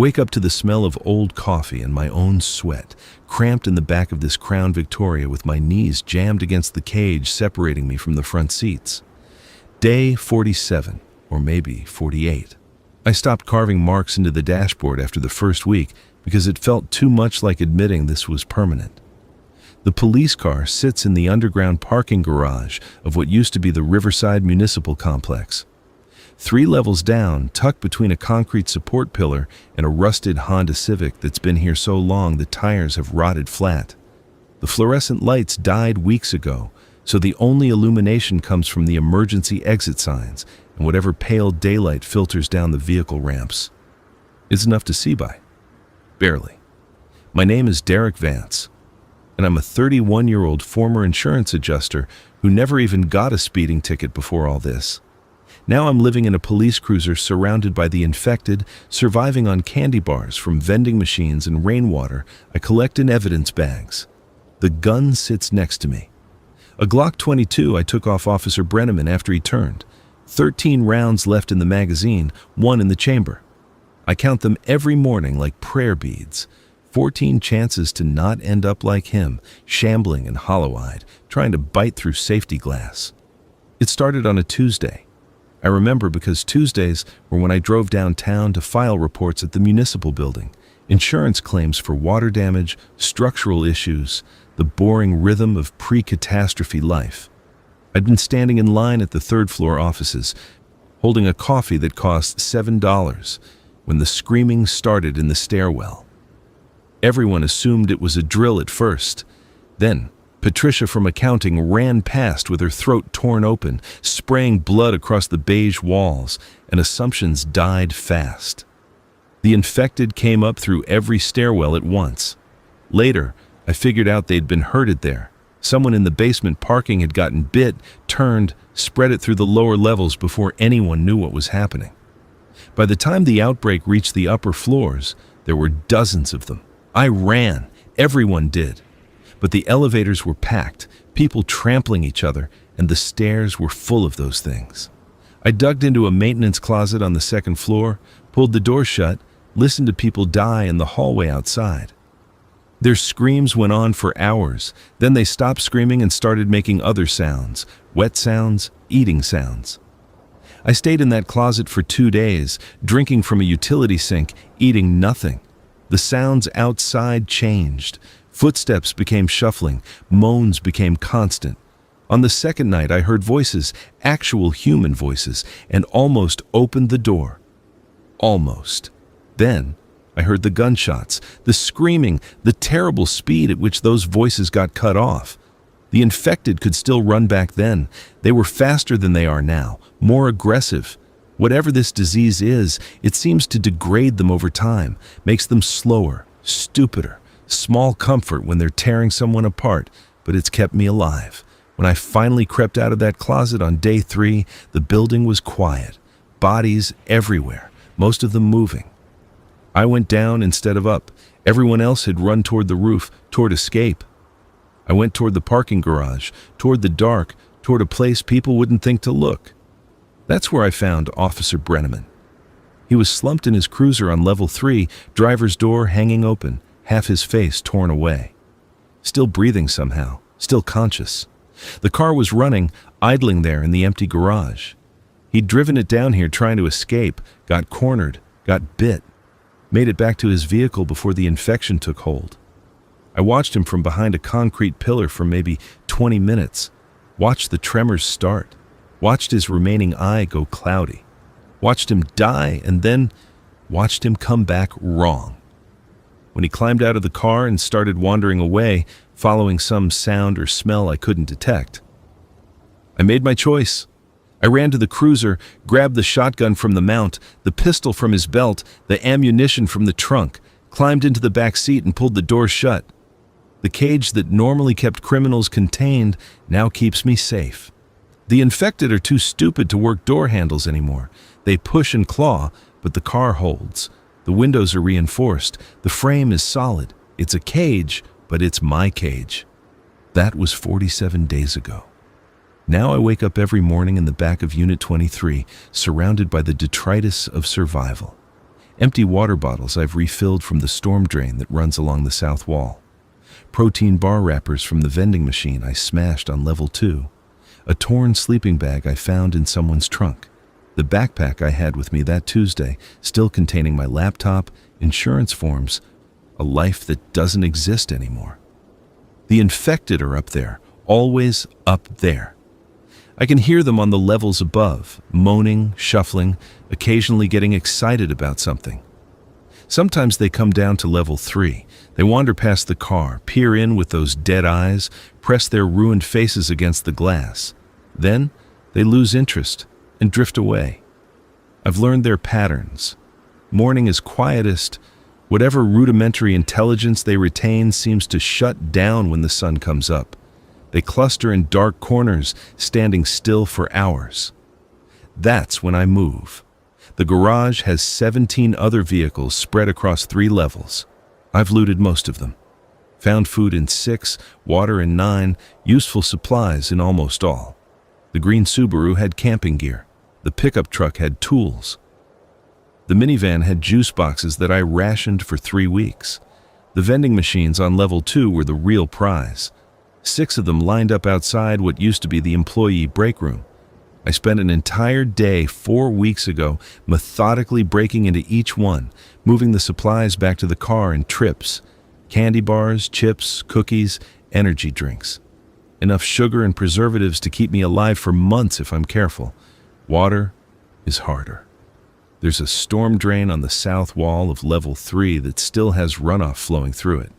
wake up to the smell of old coffee and my own sweat, cramped in the back of this Crown Victoria with my knees jammed against the cage separating me from the front seats. Day 47, or maybe 48. I stopped carving marks into the dashboard after the first week because it felt too much like admitting this was permanent. The police car sits in the underground parking garage of what used to be the Riverside Municipal Complex. 3 levels down, tucked between a concrete support pillar and a rusted Honda Civic that's been here so long the tires have rotted flat. The fluorescent lights died weeks ago, so the only illumination comes from the emergency exit signs and whatever pale daylight filters down the vehicle ramps. It's enough to see by. Barely. My name is Derek Vance, and I'm a 31-year-old former insurance adjuster who never even got a speeding ticket before all this. Now I'm living in a police cruiser surrounded by the infected, surviving on candy bars from vending machines and rainwater I collect in evidence bags. The gun sits next to me. A Glock 22 I took off Officer Brenneman after he turned. 13 rounds left in the magazine, 1 in the chamber. I count them every morning like prayer beads. 14 chances to not end up like him, shambling and hollow-eyed, trying to bite through safety glass. It started on a Tuesday. I remember because Tuesdays were when I drove downtown to file reports at the municipal building, insurance claims for water damage, structural issues, the boring rhythm of pre-catastrophe life. I'd been standing in line at the third-floor offices, holding a coffee that cost $7, when the screaming started in the stairwell. Everyone assumed it was a drill at first. Then, Patricia from accounting ran past with her throat torn open, spraying blood across the beige walls, and assumptions died fast. The infected came up through every stairwell at once. Later, I figured out they'd been herded there. Someone in the basement parking had gotten bit, turned, spread it through the lower levels before anyone knew what was happening. By the time the outbreak reached the upper floors, there were dozens of them. I ran. Everyone did. But the elevators were packed, people trampling each other, and the stairs were full of those things. I dug into a maintenance closet on the second floor, pulled the door shut, listened to people die in the hallway outside. Their screams went on for hours. Then they stopped screaming and started making other sounds, wet sounds, eating sounds. I stayed in that closet for 2 days, drinking from a utility sink, eating nothing. The sounds outside changed. Footsteps became shuffling, moans became constant. On the second night, I heard voices, actual human voices, and almost opened the door. Almost. Then, I heard the gunshots, the screaming, the terrible speed at which those voices got cut off. The infected could still run back then. They were faster than they are now, more aggressive. Whatever this disease is, it seems to degrade them over time, makes them slower, stupider. Small comfort when they're tearing someone apart, but it's kept me alive. When I finally crept out of that closet on day 3, the building was quiet. Bodies everywhere, most of them moving. I went down instead of up. Everyone else had run toward the roof, toward escape. I went toward the parking garage, toward the dark, toward a place people wouldn't think to look. That's where I found Officer Brenneman. He was slumped in his cruiser on level 3, driver's door hanging open, half his face torn away. Still breathing somehow, still conscious. The car was running, idling there in the empty garage. He'd driven it down here trying to escape, got cornered, got bit. Made it back to his vehicle before the infection took hold. I watched him from behind a concrete pillar for maybe 20 minutes, watched the tremors start, watched his remaining eye go cloudy, watched him die, and then watched him come back wrong. When he climbed out of the car and started wandering away, following some sound or smell I couldn't detect, I made my choice. I ran to the cruiser, grabbed the shotgun from the mount, the pistol from his belt, the ammunition from the trunk, climbed into the back seat and pulled the door shut. The cage that normally kept criminals contained now keeps me safe. The infected are too stupid to work door handles anymore. They push and claw, but the car holds. The windows are reinforced. The frame is solid. It's a cage, but it's my cage. That was 47 days ago. Now I wake up every morning in the back of Unit 23, surrounded by the detritus of survival. Empty water bottles I've refilled from the storm drain that runs along the south wall. Protein bar wrappers from the vending machine I smashed on level 2. A torn sleeping bag I found in someone's trunk. The backpack I had with me that Tuesday, still containing my laptop, insurance forms, a life that doesn't exist anymore. The infected are up there, always up there. I can hear them on the levels above, moaning, shuffling, occasionally getting excited about something. Sometimes they come down to level 3. They wander past the car, peer in with those dead eyes, press their ruined faces against the glass. Then they lose interest and drift away. I've learned their patterns. Morning is quietest. Whatever rudimentary intelligence they retain seems to shut down when the sun comes up. They cluster in dark corners, standing still for hours. That's when I move. The garage has 17 other vehicles spread across 3 levels. I've looted most of them. Found food in 6, water in 9, useful supplies in almost all. The green Subaru had camping gear. The pickup truck had tools. The minivan had juice boxes that I rationed for 3 weeks. The vending machines on level 2 were the real prize. 6 of them lined up outside what used to be the employee break room. I spent an entire day 4 weeks ago methodically breaking into each one, moving the supplies back to the car in trips. Candy bars, chips, cookies, energy drinks. Enough sugar and preservatives to keep me alive for months if I'm careful. Water is harder. There's a storm drain on the south wall of level 3 that still has runoff flowing through it.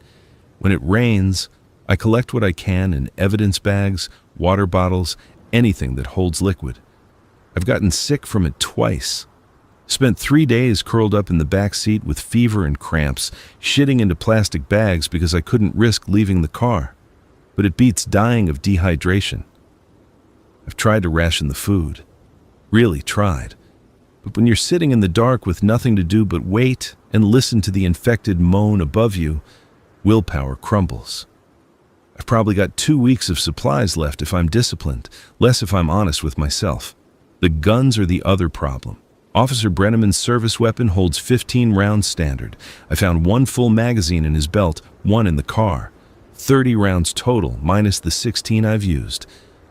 When it rains, I collect what I can in evidence bags, water bottles, anything that holds liquid. I've gotten sick from it twice. Spent 3 days curled up in the back seat with fever and cramps, shitting into plastic bags because I couldn't risk leaving the car. But it beats dying of dehydration. I've tried to ration the food. Really tried. But when you're sitting in the dark with nothing to do but wait and listen to the infected moan above you, willpower crumbles. I've probably got 2 weeks of supplies left if I'm disciplined, less if I'm honest with myself. The guns are the other problem. Officer Brenneman's service weapon holds 15 rounds standard. I found 1 full magazine in his belt, 1 in the car. 30 rounds total, minus the 16 I've used.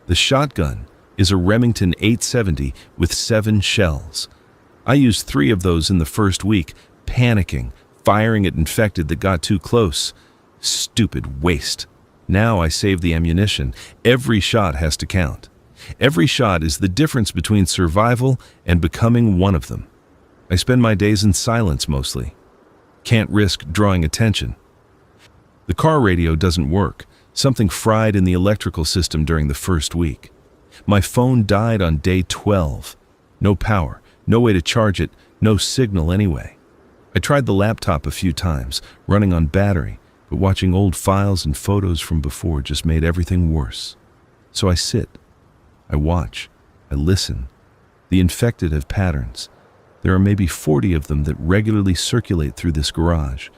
The shotgun is a Remington 870 with 7 shells. I used 3 of those in the first week, panicking, firing at infected that got too close. Stupid waste. Now I save the ammunition. Every shot has to count. Every shot is the difference between survival and becoming one of them. I spend my days in silence mostly. Can't risk drawing attention. The car radio doesn't work. Something fried in the electrical system during the first week. My phone died on day 12. No power, no way to charge it, no signal anyway. I tried the laptop a few times, running on battery, but watching old files and photos from before just made everything worse. So I sit. I watch. I listen. The infected have patterns. There are maybe 40 of them that regularly circulate through this garage.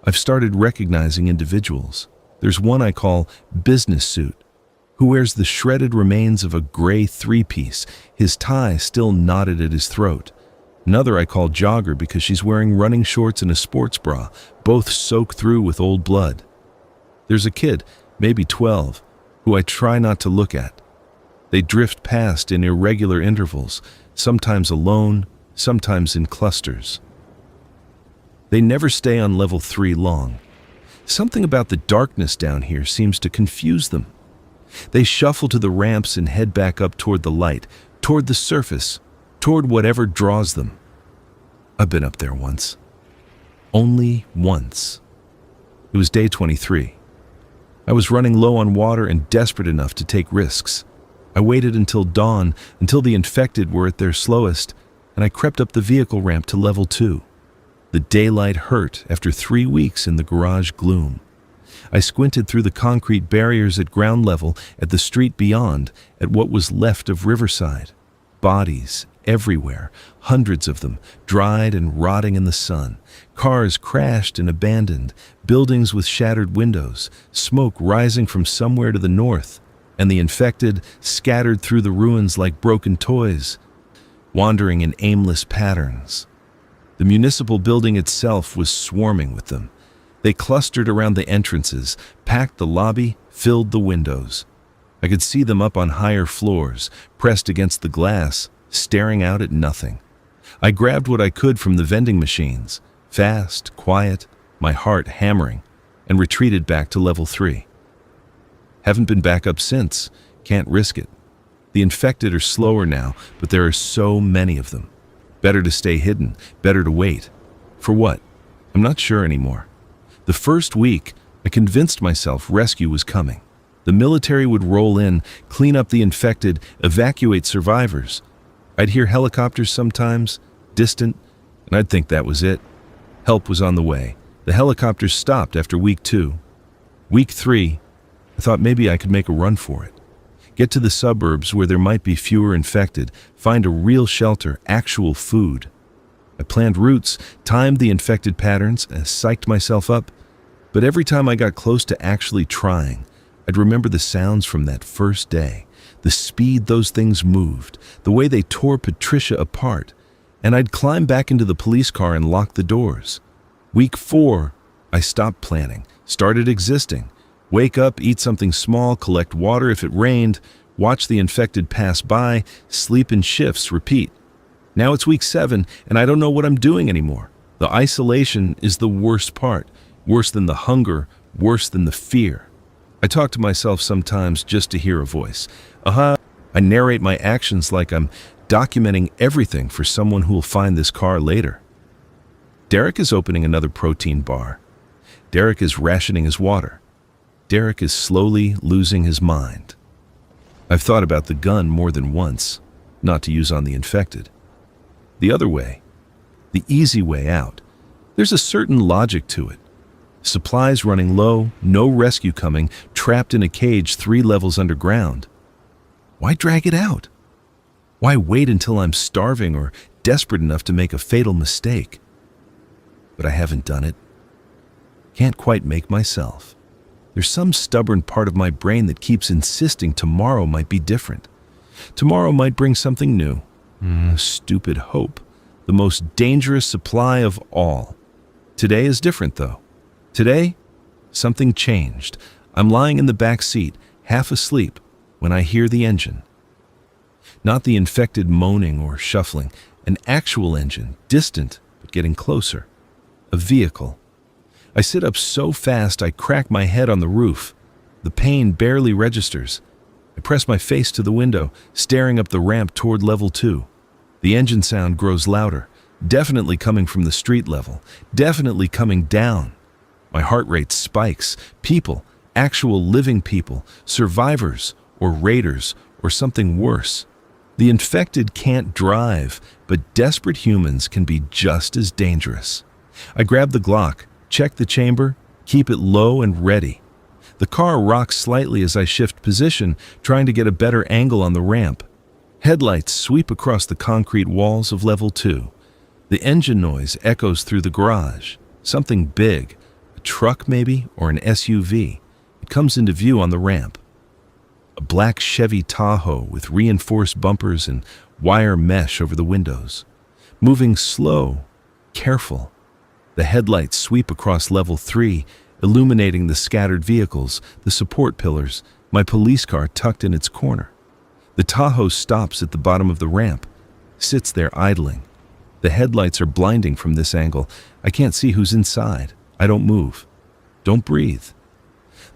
I've started recognizing individuals. There's one I call Business Suit, who wears the shredded remains of a gray 3-piece, his tie still knotted at his throat. Another I call Jogger because she's wearing running shorts and a sports bra, both soaked through with old blood. There's a kid, maybe 12, who I try not to look at. They drift past in irregular intervals, sometimes alone, sometimes in clusters. They never stay on level 3 long. Something about the darkness down here seems to confuse them. They shuffle to the ramps and head back up toward the light, toward the surface, toward whatever draws them. I've been up there once. Only once. It was day 23. I was running low on water and desperate enough to take risks. I waited until dawn, until the infected were at their slowest, and I crept up the vehicle ramp to level 2. The daylight hurt after 3 weeks in the garage gloom. I squinted through the concrete barriers at ground level, at the street beyond, at what was left of Riverside. Bodies everywhere, hundreds of them, dried and rotting in the sun. Cars crashed and abandoned, buildings with shattered windows, smoke rising from somewhere to the north, and the infected scattered through the ruins like broken toys, wandering in aimless patterns. The municipal building itself was swarming with them. They clustered around the entrances, packed the lobby, filled the windows. I could see them up on higher floors, pressed against the glass, staring out at nothing. I grabbed what I could from the vending machines, fast, quiet, my heart hammering, and retreated back to level 3. Haven't been back up since, can't risk it. The infected are slower now, but there are so many of them. Better to stay hidden, better to wait. For what? I'm not sure anymore. The first week, I convinced myself rescue was coming. The military would roll in, clean up the infected, evacuate survivors. I'd hear helicopters sometimes, distant, and I'd think that was it. Help was on the way. The helicopters stopped after week 2. Week 3, I thought maybe I could make a run for it. Get to the suburbs where there might be fewer infected, find a real shelter, actual food. I planned routes, timed the infected patterns, and psyched myself up. But every time I got close to actually trying, I'd remember the sounds from that first day, the speed those things moved, the way they tore Patricia apart, and I'd climb back into the police car and lock the doors. Week 4, I stopped planning, started existing. Wake up, eat something small, collect water if it rained, watch the infected pass by, sleep in shifts, repeat. Now it's week 7, and I don't know what I'm doing anymore. The isolation is the worst part, worse than the hunger, worse than the fear. I talk to myself sometimes just to hear a voice. I narrate my actions like I'm documenting everything for someone who will find this car later. Derek is opening another protein bar. Derek is rationing his water. Derek is slowly losing his mind. I've thought about the gun more than once, not to use on the infected. The other way, the easy way out, there's a certain logic to it. Supplies running low, no rescue coming, trapped in a cage 3 levels underground. Why drag it out? Why wait until I'm starving or desperate enough to make a fatal mistake? But I haven't done it. Can't quite make myself. There's some stubborn part of my brain that keeps insisting tomorrow might be different. Tomorrow might bring something new. Stupid hope. The most dangerous supply of all. Today is different, though. Today, something changed. I'm lying in the back seat, half asleep, when I hear the engine. Not the infected moaning or shuffling, an actual engine, distant but getting closer. A vehicle. I sit up so fast I crack my head on the roof. The pain barely registers. I press my face to the window, staring up the ramp toward level 2. The engine sound grows louder, definitely coming from the street level, definitely coming down. My heart rate spikes. People, actual living people, survivors, or raiders, or something worse. The infected can't drive, but desperate humans can be just as dangerous. I grab the Glock, check the chamber, keep it low and ready. The car rocks slightly as I shift position, trying to get a better angle on the ramp. Headlights sweep across the concrete walls of level 2. The engine noise echoes through the garage. Something big, a truck maybe, or an SUV. It comes into view on the ramp. A black Chevy Tahoe with reinforced bumpers and wire mesh over the windows. Moving slow, careful. The headlights sweep across level 3, illuminating the scattered vehicles, the support pillars, my police car tucked in its corner. The Tahoe stops at the bottom of the ramp, sits there idling. The headlights are blinding from this angle. I can't see who's inside. I don't move. Don't breathe.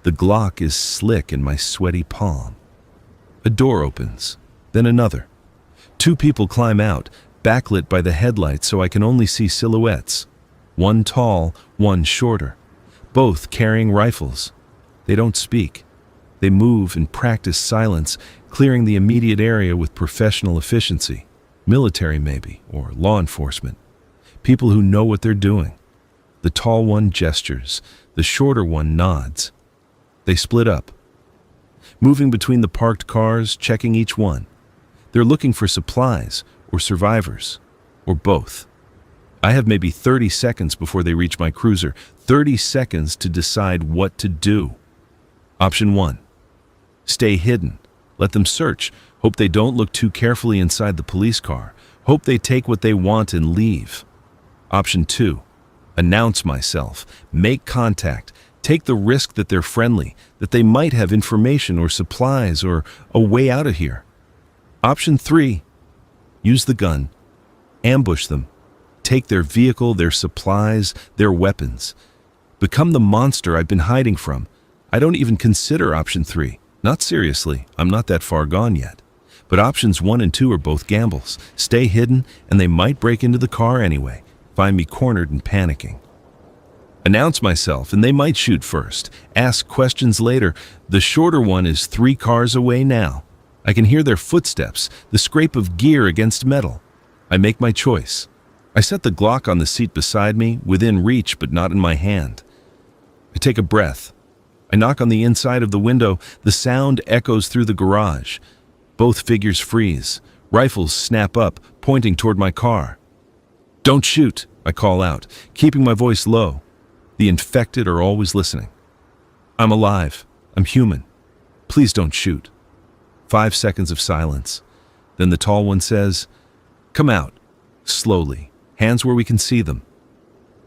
The Glock is slick in my sweaty palm. A door opens, then another. 2 people climb out, backlit by the headlights so I can only see silhouettes. One tall, one shorter. Both carrying rifles. They don't speak. They move and practice silence, clearing the immediate area with professional efficiency. Military maybe, or law enforcement. People who know what they're doing. The tall one gestures. The shorter one nods. They split up. Moving between the parked cars, checking each one. They're looking for supplies, or survivors, or both. I have maybe 30 seconds before they reach my cruiser. 30 seconds to decide what to do. Option 1. Stay hidden. Let them search. Hope they don't look too carefully inside the police car. Hope they take what they want and leave. Option 2, announce myself, make contact, take the risk that they're friendly, that they might have information or supplies or a way out of here. Option 3, use the gun, ambush them, take their vehicle, their supplies, their weapons. Become the monster I've been hiding from. I don't even consider option 3. Not seriously, I'm not that far gone yet. But options 1 and 2 are both gambles. Stay hidden, and they might break into the car anyway, find me cornered and panicking. Announce myself, and they might shoot first. Ask questions later. The shorter one is 3 cars away now. I can hear their footsteps, the scrape of gear against metal. I make my choice. I set the Glock on the seat beside me, within reach but not in my hand. I take a breath. I knock on the inside of the window. The sound echoes through the garage. Both figures freeze. Rifles snap up, pointing toward my car. "Don't shoot," I call out, keeping my voice low. The infected are always listening. "I'm alive. I'm human. Please don't shoot." 5 seconds of silence. Then the tall one says, "Come out." Slowly, hands where we can see them.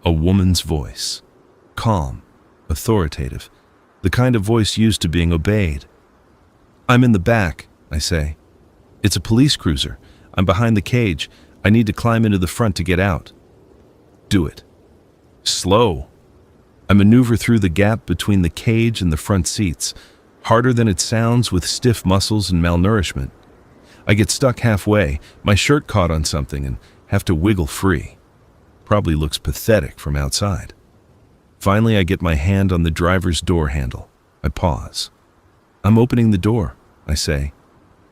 A woman's voice. Calm, authoritative, the kind of voice used to being obeyed. "I'm in the back," I say. "It's a police cruiser. I'm behind the cage. I need to climb into the front to get out." "Do it." Slow. I maneuver through the gap between the cage and the front seats, harder than it sounds with stiff muscles and malnourishment. I get stuck halfway, my shirt caught on something, and have to wiggle free. Probably looks pathetic from outside. Finally, I get my hand on the driver's door handle. I pause. "I'm opening the door," I say.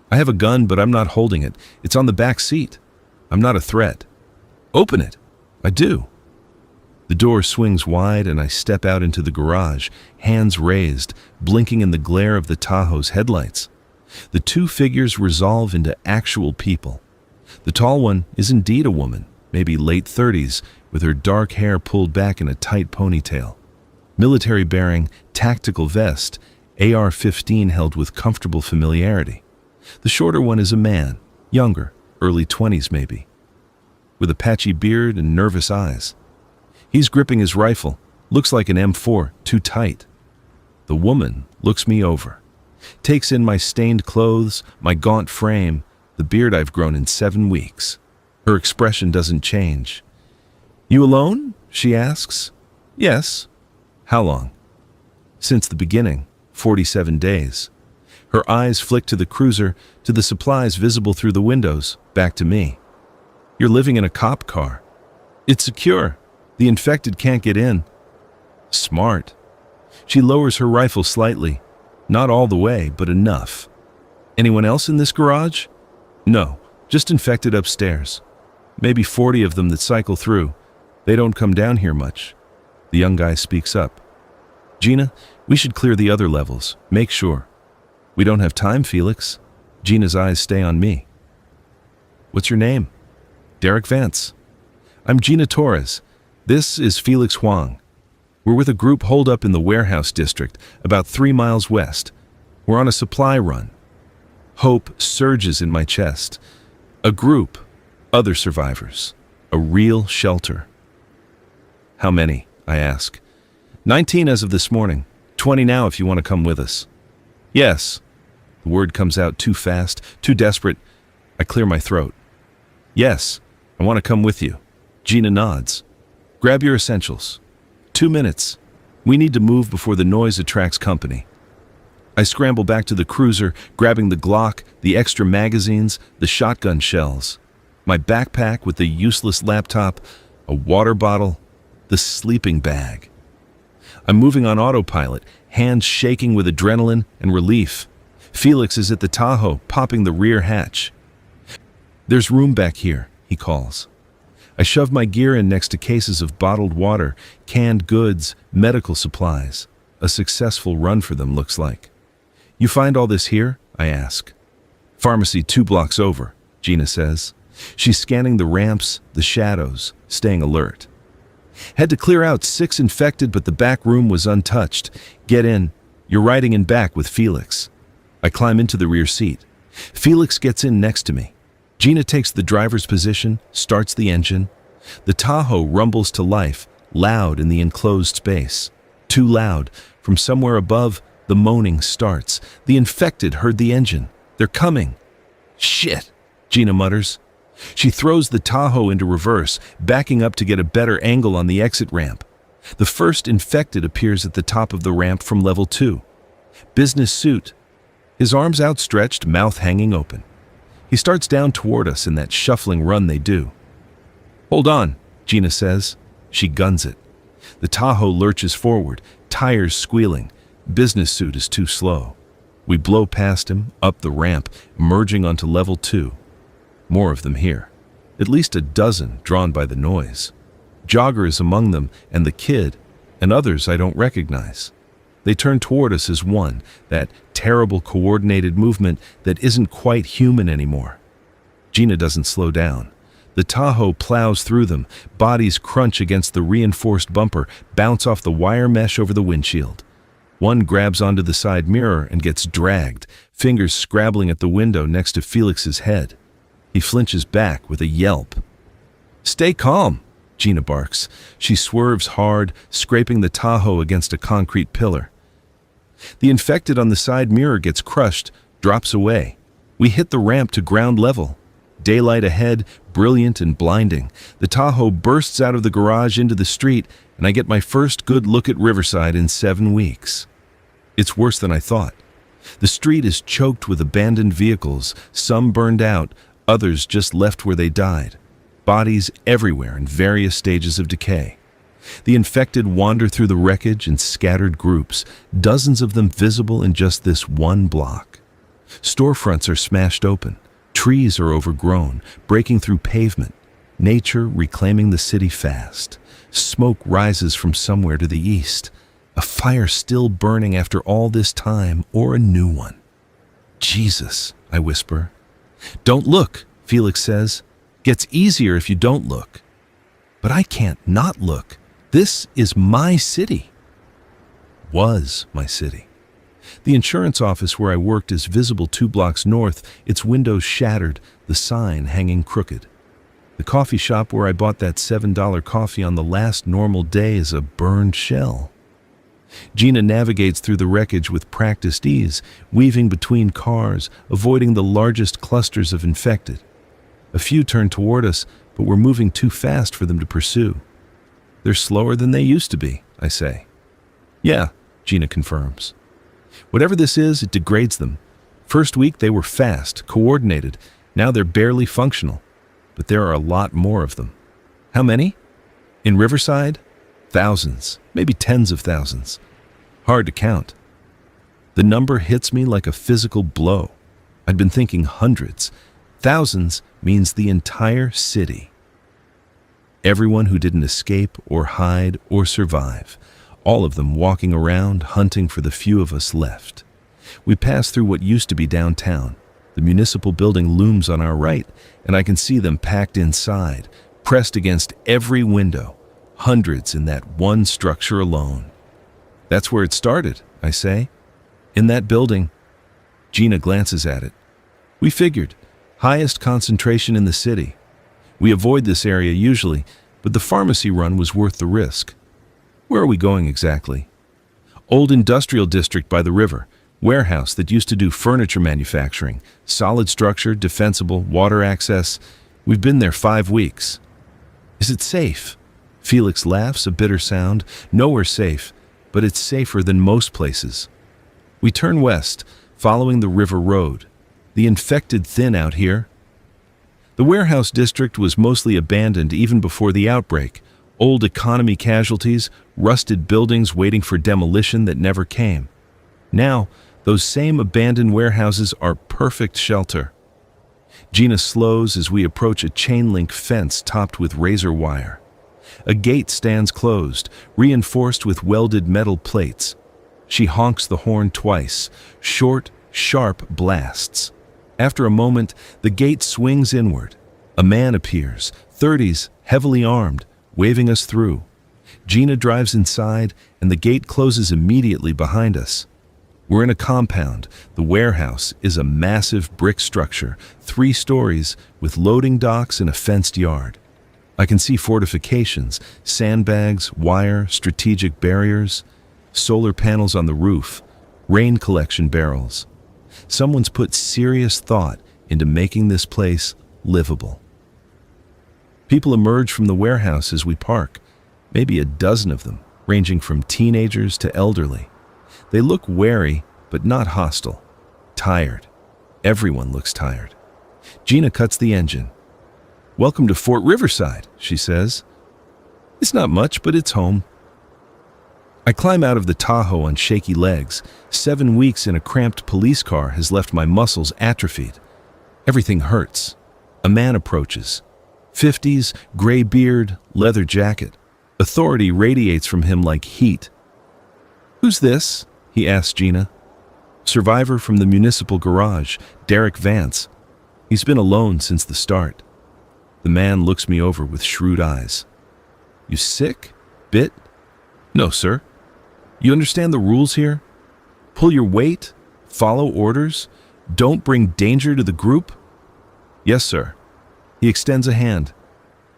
"I have a gun, but I'm not holding it. It's on the back seat. I'm not a threat." "Open it." I do. The door swings wide and I step out into the garage, hands raised, blinking in the glare of the Tahoe's headlights. The 2 figures resolve into actual people. The tall one is indeed a woman, maybe late 30s, with her dark hair pulled back in a tight ponytail. Military bearing, tactical vest, AR-15 held with comfortable familiarity. The shorter one is a man, younger, early 20s maybe, with a patchy beard and nervous eyes. He's gripping his rifle, looks like an M4, too tight. The woman looks me over, takes in my stained clothes, my gaunt frame, the beard I've grown in 7 weeks. Her expression doesn't change. "You alone?" she asks. "Yes." "How long?" "Since the beginning, 47 days. Her eyes flick to the cruiser, to the supplies visible through the windows, back to me. "You're living in a cop car. It's secure. The infected can't get in." Smart. She lowers her rifle slightly. Not all the way, but enough. "Anyone else in this garage?" "No, just infected upstairs. Maybe 40 of them that cycle through. They don't come down here much." The young guy speaks up. "Gina, we should clear the other levels. Make sure." "We don't have time, Felix." Gina's eyes stay on me. "What's your name?" "Derek Vance." "I'm Gina Torres. This is Felix Huang. We're with a group holed up in the warehouse district, about 3 miles west. We're on a supply run." Hope surges in my chest. A group, other survivors, a real shelter. "How many?" I ask. 19 as of this morning. 20 now if you want to come with us." "Yes." The word comes out too fast, too desperate. I clear my throat. "Yes, I want to come with you." Gina nods. "Grab your essentials. 2 minutes. We need to move before the noise attracts company." I scramble back to the cruiser, grabbing the Glock, the extra magazines, the shotgun shells, my backpack with the useless laptop, a water bottle, the sleeping bag. I'm moving on autopilot, hands shaking with adrenaline and relief. Felix is at the Tahoe, popping the rear hatch. "There's room back here," he calls. I shove my gear in next to cases of bottled water, canned goods, medical supplies. A successful run for them, looks like. "You find all this here?" I ask. "Pharmacy 2 blocks over," Gina says. She's scanning the ramps, the shadows, staying alert. "Had to clear out 6 infected, but the back room was untouched. Get in. You're riding in back with Felix." I climb into the rear seat. Felix gets in next to me. Gina takes the driver's position, starts the engine. The Tahoe rumbles to life, loud in the enclosed space. Too loud. From somewhere above, the moaning starts. The infected heard the engine. They're coming. Shit, Gina mutters. She throws the Tahoe into reverse, backing up to get a better angle on the exit ramp. The first infected appears at the top of the ramp from level 2. Business suit. His arms outstretched, mouth hanging open. He starts down toward us in that shuffling run they do. Hold on, Gina says. She guns it. The Tahoe lurches forward, tires squealing. Business suit is too slow. We blow past him, up the ramp, merging onto level 2. More of them here. At least a dozen drawn by the noise. Jogger is among them, and the kid, and others I don't recognize. They turn toward us as one, that terrible coordinated movement that isn't quite human anymore. Gina doesn't slow down. The Tahoe plows through them, bodies crunch against the reinforced bumper, bounce off the wire mesh over the windshield. One grabs onto the side mirror and gets dragged, fingers scrabbling at the window next to Felix's head. He flinches back with a yelp. Stay calm, Gina barks. She swerves hard, scraping the Tahoe against a concrete pillar. The infected on the side mirror gets crushed, drops away. We hit the ramp to ground level. Daylight ahead, brilliant and blinding. The Tahoe bursts out of the garage into the street, and I get my first good look at Riverside in 7 weeks. It's worse than I thought. The street is choked with abandoned vehicles, some burned out, others just left where they died. Bodies everywhere in various stages of decay. The infected wander through the wreckage in scattered groups, dozens of them visible in just this one block. Storefronts are smashed open. Trees are overgrown, breaking through pavement. Nature reclaiming the city fast. Smoke rises from somewhere to the east. A fire still burning after all this time, or a new one. Jesus, I whisper. Don't look, Felix says. Gets easier if you don't look. But I can't not look. This is my city. Was my city. The insurance office where I worked is visible 2 blocks north, its windows shattered, the sign hanging crooked. The coffee shop where I bought that $7 coffee on the last normal day is a burned shell. Gina navigates through the wreckage with practiced ease, weaving between cars, avoiding the largest clusters of infected. A few turn toward us, but we're moving too fast for them to pursue. They're slower than they used to be, I say. Yeah, Gina confirms. Whatever this is, it degrades them. First week they were fast, coordinated. Now they're barely functional. But there are a lot more of them. How many? In Riverside? Thousands, maybe tens of thousands. Hard to count. The number hits me like a physical blow. I'd been thinking hundreds. Thousands means the entire city. Everyone who didn't escape or hide or survive. All of them walking around, hunting for the few of us left. We pass through what used to be downtown. The municipal building looms on our right, and I can see them packed inside, pressed against every window, hundreds in that one structure alone. That's where it started, I say. In that building. Gina glances at it. We figured, highest concentration in the city. We avoid this area usually, but the pharmacy run was worth the risk. Where are we going exactly? Old industrial district by the river. Warehouse that used to do furniture manufacturing. Solid structure, defensible, water access. We've been there 5 weeks. Is it safe? Felix laughs, a bitter sound. Nowhere safe, but it's safer than most places. We turn west, following the river road. The infected thin out here. The warehouse district was mostly abandoned even before the outbreak. Old economy casualties, rusted buildings waiting for demolition that never came. Now, those same abandoned warehouses are perfect shelter. Gina slows as we approach a chain-link fence topped with razor wire. A gate stands closed, reinforced with welded metal plates. She honks the horn twice, short, sharp blasts. After a moment, the gate swings inward. A man appears, 30s, heavily armed, waving us through. Gina drives inside, and the gate closes immediately behind us. We're in a compound. The warehouse is a massive brick structure, 3 stories, with loading docks and a fenced yard. I can see fortifications, sandbags, wire, strategic barriers, solar panels on the roof, rain collection barrels. Someone's put serious thought into making this place livable. People emerge from the warehouse as we park, maybe a dozen of them, ranging from teenagers to elderly. They look wary, but not hostile. Tired. Everyone looks tired. Gina cuts the engine. "Welcome to Fort Riverside," she says. "It's not much, but it's home." I climb out of the Tahoe on shaky legs. 7 weeks in a cramped police car has left my muscles atrophied. Everything hurts. A man approaches. 50s, gray beard, leather jacket. Authority radiates from him like heat. "Who's this?" he asks Gina. "Survivor from the municipal garage, Derek Vance. He's been alone since the start." The man looks me over with shrewd eyes. "You sick? Bit?" "No, sir." "You understand the rules here? Pull your weight, follow orders, don't bring danger to the group?" "Yes, sir." He extends a hand.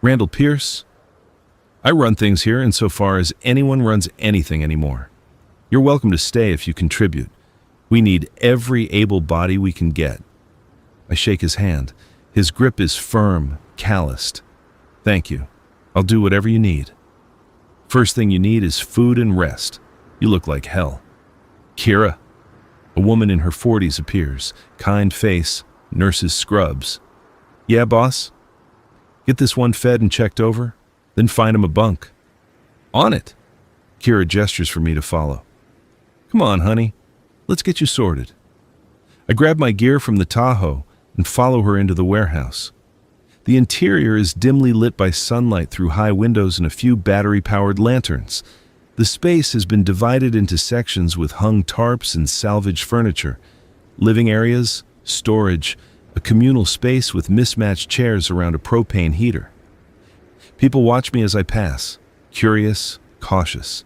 "Randall Pierce. I run things here insofar as anyone runs anything anymore. You're welcome to stay if you contribute. We need every able body we can get." I shake his hand. His grip is firm, calloused. "Thank you. I'll do whatever you need." "First thing you need is food and rest. You look like hell." "Kira." A woman in her 40s appears. Kind face, nurse's scrubs. "Yeah, boss?" "Get this one fed and checked over, then find him a bunk." "On it." Kira gestures for me to follow. "Come on, honey. Let's get you sorted." I grab my gear from the Tahoe and follow her into the warehouse. The interior is dimly lit by sunlight through high windows and a few battery-powered lanterns. The space has been divided into sections with hung tarps and salvaged furniture. Living areas, storage, a communal space with mismatched chairs around a propane heater. People watch me as I pass, curious, cautious.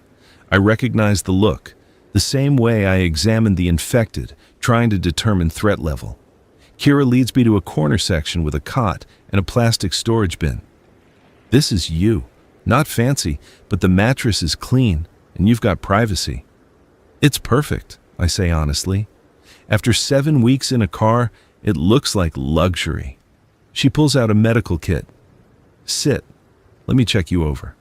I recognize the look, the same way I examine the infected, trying to determine threat level. Kira leads me to a corner section with a cot and a plastic storage bin. "This is you. Not fancy, but the mattress is clean, and you've got privacy." "It's perfect," I say honestly. After 7 weeks in a car, it looks like luxury. She pulls out a medical kit. "Sit. Let me check you over."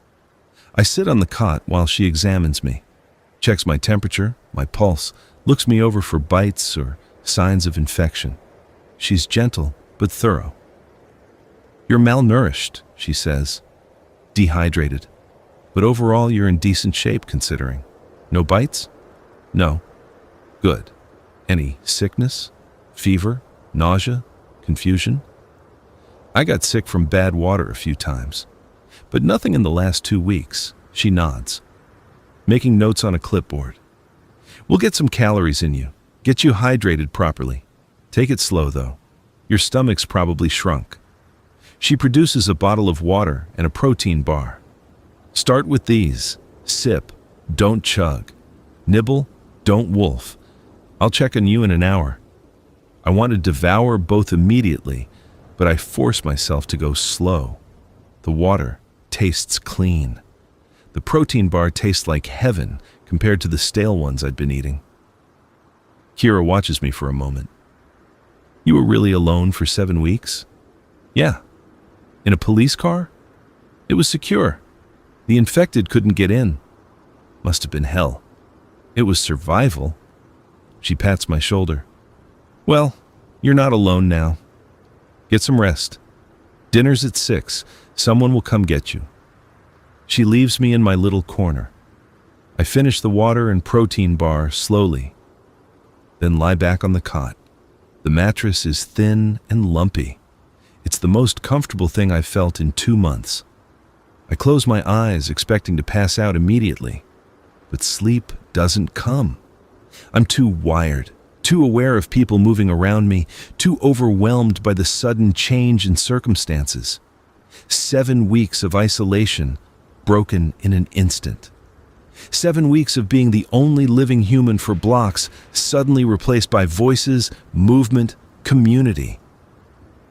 I sit on the cot while she examines me. Checks my temperature, my pulse, looks me over for bites or signs of infection. She's gentle, but thorough. "You're malnourished," she says. "Dehydrated. But overall, you're in decent shape considering. No bites?" "No." "Good. Any sickness? Fever? Nausea? Confusion?" "I got sick from bad water a few times. But nothing in the last 2 weeks." She nods. Making notes on a clipboard. "We'll get some calories in you. Get you hydrated properly. Take it slow, though. Your stomach's probably shrunk." She produces a bottle of water and a protein bar. "Start with these. Sip. Don't chug. Nibble. Don't wolf. I'll check on you in an hour." I want to devour both immediately, but I force myself to go slow. The water tastes clean. The protein bar tastes like heaven compared to the stale ones I'd been eating. Kira watches me for a moment. "You were really alone for 7 weeks?" "Yeah." "In a police car?" "It was secure. The infected couldn't get in." "Must have been hell." "It was survival." She pats my shoulder. "Well, you're not alone now. Get some rest. Dinner's at 6. Someone will come get you." She leaves me in my little corner. I finish the water and protein bar slowly, then lie back on the cot. The mattress is thin and lumpy. It's the most comfortable thing I've felt in 2 months. I close my eyes, expecting to pass out immediately, but sleep doesn't come. I'm too wired, too aware of people moving around me, too overwhelmed by the sudden change in circumstances. 7 weeks of isolation, broken in an instant. 7 weeks of being the only living human for blocks, suddenly replaced by voices, movement, community.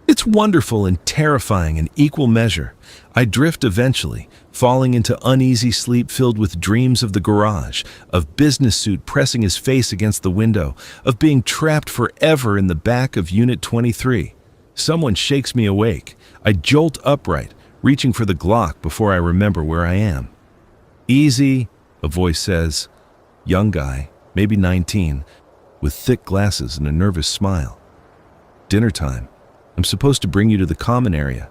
It's wonderful and terrifying in equal measure. I drift eventually, falling into uneasy sleep filled with dreams of the garage, of business suit pressing his face against the window, of being trapped forever in the back of Unit 23. Someone shakes me awake. I jolt upright, reaching for the Glock before I remember where I am. "Easy," a voice says. Young guy, maybe 19, with thick glasses and a nervous smile. "Dinner time. I'm supposed to bring you to the common area."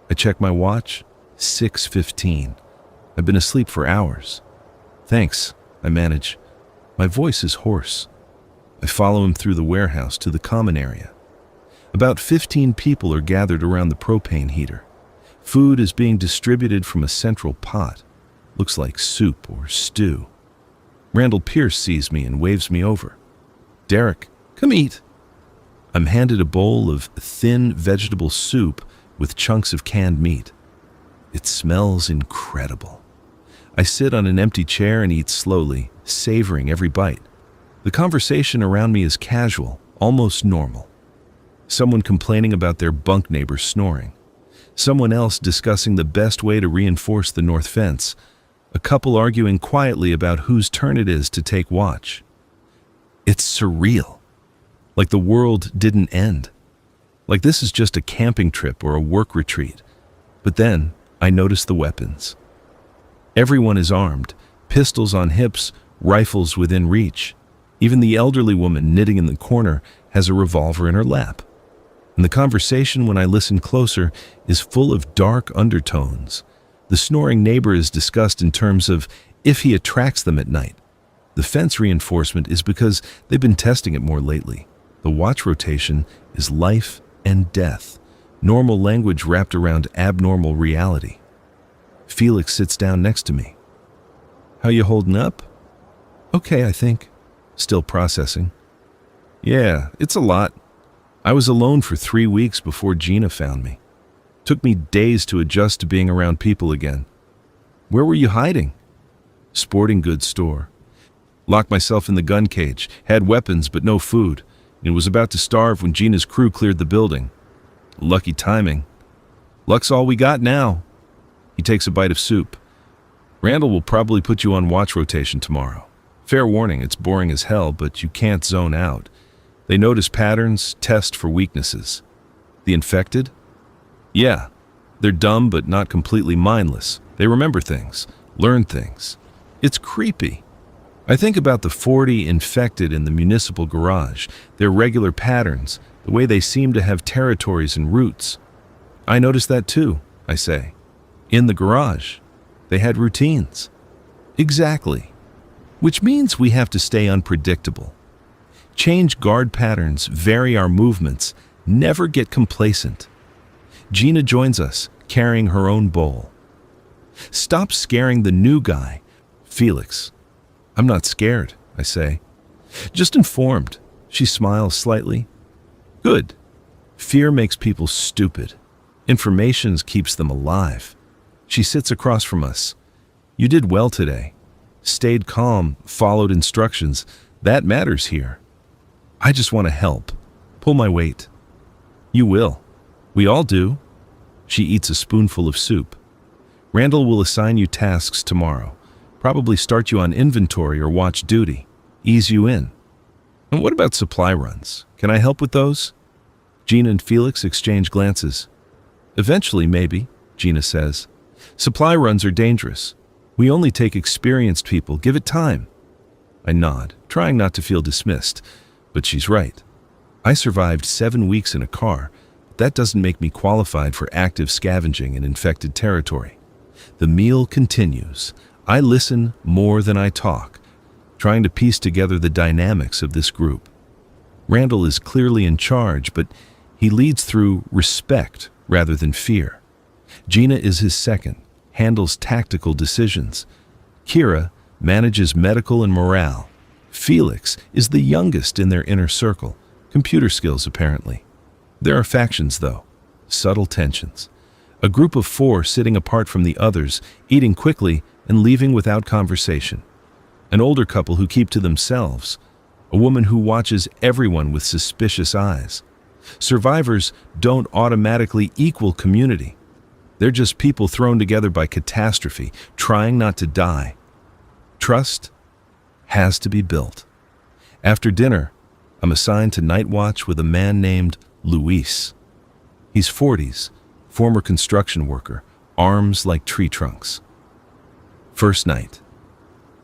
I check my watch. 6:15. I've been asleep for hours. "Thanks," I manage. My voice is hoarse. I follow him through the warehouse to the common area. About 15 people are gathered around the propane heater. Food is being distributed from a central pot. Looks like soup or stew. Randall Pierce sees me and waves me over. "Derek, come eat." I'm handed a bowl of thin vegetable soup with chunks of canned meat. It smells incredible. I sit on an empty chair and eat slowly, savoring every bite. The conversation around me is casual, almost normal. Someone complaining about their bunk neighbor snoring. Someone else discussing the best way to reinforce the north fence. A couple arguing quietly about whose turn it is to take watch. It's surreal. Like the world didn't end. Like this is just a camping trip or a work retreat. But then I notice the weapons. Everyone is armed, pistols on hips, rifles within reach. Even the elderly woman knitting in the corner has a revolver in her lap. And the conversation, when I listen closer, is full of dark undertones. The snoring neighbor is discussed in terms of if he attracts them at night. The fence reinforcement is because they've been testing it more lately. The watch rotation is life and death, normal language wrapped around abnormal reality. Felix sits down next to me. "How you holding up?" "Okay, I think. Still processing." "Yeah, it's a lot. I was alone for 3 weeks before Gina found me. Took me days to adjust to being around people again." "Where were you hiding?" "Sporting goods store. Locked myself in the gun cage, had weapons but no food, and was about to starve when Gina's crew cleared the building. Lucky timing. Luck's all we got now." He takes a bite of soup. "Randall will probably put you on watch rotation tomorrow. Fair warning, it's boring as hell, but you can't zone out. They notice patterns, test for weaknesses." "The infected?" "Yeah. They're dumb but not completely mindless. They remember things, learn things. It's creepy. I think about the 40 infected in the municipal garage, their regular patterns, the way they seem to have territories and routes." "I noticed that too," I say. "In the garage. They had routines." "Exactly. Which means we have to stay unpredictable. Change guard patterns, vary our movements, never get complacent." Gina joins us, carrying her own bowl. "Stop scaring the new guy." "Felix." "I'm not scared," I say. "Just informed." She smiles slightly. "Good. Fear makes people stupid. Information keeps them alive." She sits across from us. "You did well today. Stayed calm, followed instructions. That matters here." "I just want to help. Pull my weight." "You will. We all do." She eats a spoonful of soup. "Randall will assign you tasks tomorrow. Probably start you on inventory or watch duty. Ease you in." "And what about supply runs? Can I help with those?" Gina and Felix exchange glances. "Eventually, maybe," Gina says. "Supply runs are dangerous. We only take experienced people. Give it time." I nod, trying not to feel dismissed. But she's right. I survived 7 weeks in a car. That doesn't make me qualified for active scavenging in infected territory. The meal continues. I listen more than I talk, trying to piece together the dynamics of this group. Randall is clearly in charge, but he leads through respect rather than fear. Gina is his second, handles tactical decisions. Kira manages medical and morale. Felix is the youngest in their inner circle, computer skills apparently. There are factions though, subtle tensions. A group of 4 sitting apart from the others, eating quickly and leaving without conversation. An older couple who keep to themselves. A woman who watches everyone with suspicious eyes. Survivors don't automatically equal community. They're just people thrown together by catastrophe, trying not to die. Trust has to be built. After dinner, I'm assigned to night watch with a man named Luis. He's 40s, former construction worker, arms like tree trunks. First night.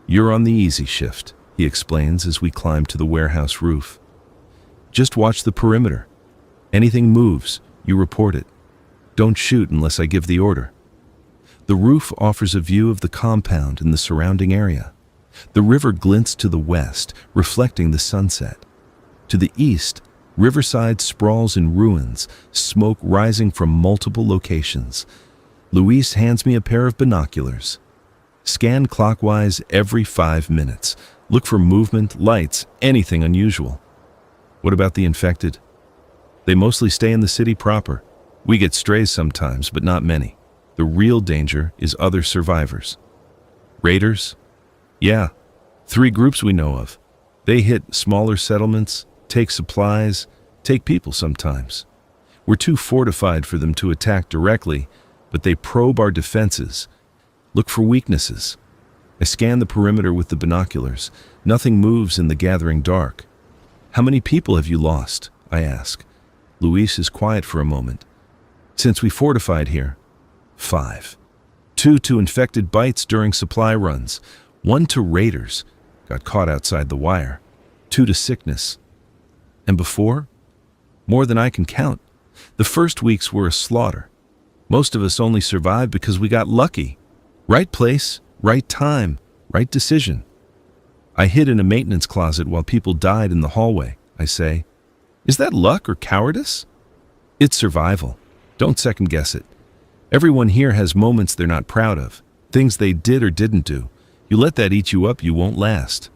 You're on the easy shift, he explains as we climb to the warehouse roof. Just watch the perimeter. Anything moves, you report it. Don't shoot unless I give the order. The roof offers a view of the compound and the surrounding area. The river glints to the west, reflecting the sunset. To the east, Riverside sprawls in ruins, smoke rising from multiple locations. Luis hands me a pair of binoculars. Scan clockwise every 5 minutes. Look for movement, lights, anything unusual. What about the infected? They mostly stay in the city proper. We get strays sometimes, but not many. The real danger is other survivors. Raiders? Yeah, 3 groups we know of. They hit smaller settlements, take supplies, take people sometimes. We're too fortified for them to attack directly, but they probe our defenses. Look for weaknesses. I scan the perimeter with the binoculars. Nothing moves in the gathering dark. How many people have you lost? I ask. Luis is quiet for a moment. Since we fortified here, 5. 2 to infected bites during supply runs. 1 to raiders, got caught outside the wire. 2 to sickness. And before? More than I can count. The first weeks were a slaughter. Most of us only survived because we got lucky. Right place, right time, right decision. I hid in a maintenance closet while people died in the hallway, I say. Is that luck or cowardice? It's survival. Don't second guess it. Everyone here has moments they're not proud of, things they did or didn't do. You let that eat you up, you won't last.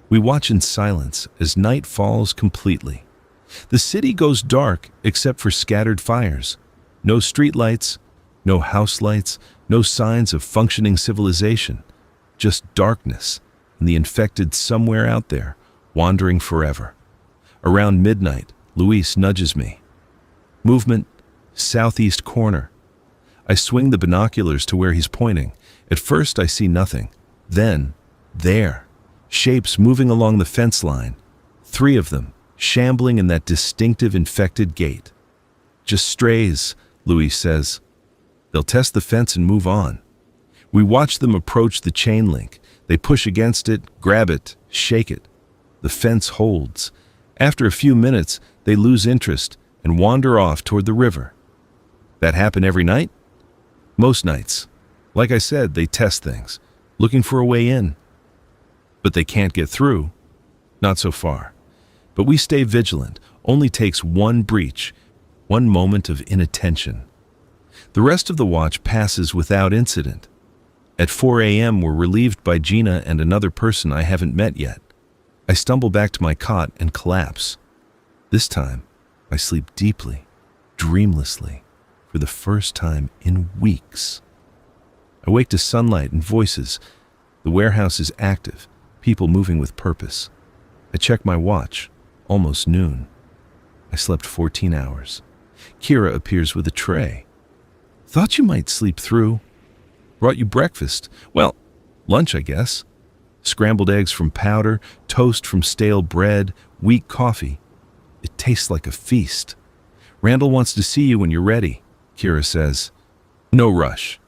We watch in silence as night falls completely. The city goes dark except for scattered fires. No street lights, no house lights, no signs of functioning civilization. Just darkness and the infected somewhere out there, wandering forever. Around midnight, Luis nudges me. Movement, southeast corner. I swing the binoculars to where he's pointing. At first I see nothing. Then, there, shapes moving along the fence line. 3 of them, shambling in that distinctive infected gait. Just strays, Luis says. They'll test the fence and move on. We watch them approach the chain link. They push against it, grab it, shake it. The fence holds. After a few minutes, they lose interest and wander off toward the river. That happen every night? Most nights. Like I said, they test things, looking for a way in. But they can't get through. Not so far. But we stay vigilant. Only takes one breach, one moment of inattention. The rest of the watch passes without incident. At 4 a.m., we're relieved by Gina and another person I haven't met yet. I stumble back to my cot and collapse. This time, I sleep deeply, dreamlessly, for the first time in weeks. I wake to sunlight and voices. The warehouse is active, people moving with purpose. I check my watch, almost noon. I slept 14 hours. Kira appears with a tray. Thought you might sleep through. Brought you breakfast. Well, lunch, I guess. Scrambled eggs from powder, toast from stale bread, weak coffee. It tastes like a feast. Randall wants to see you when you're ready, Kira says. No rush.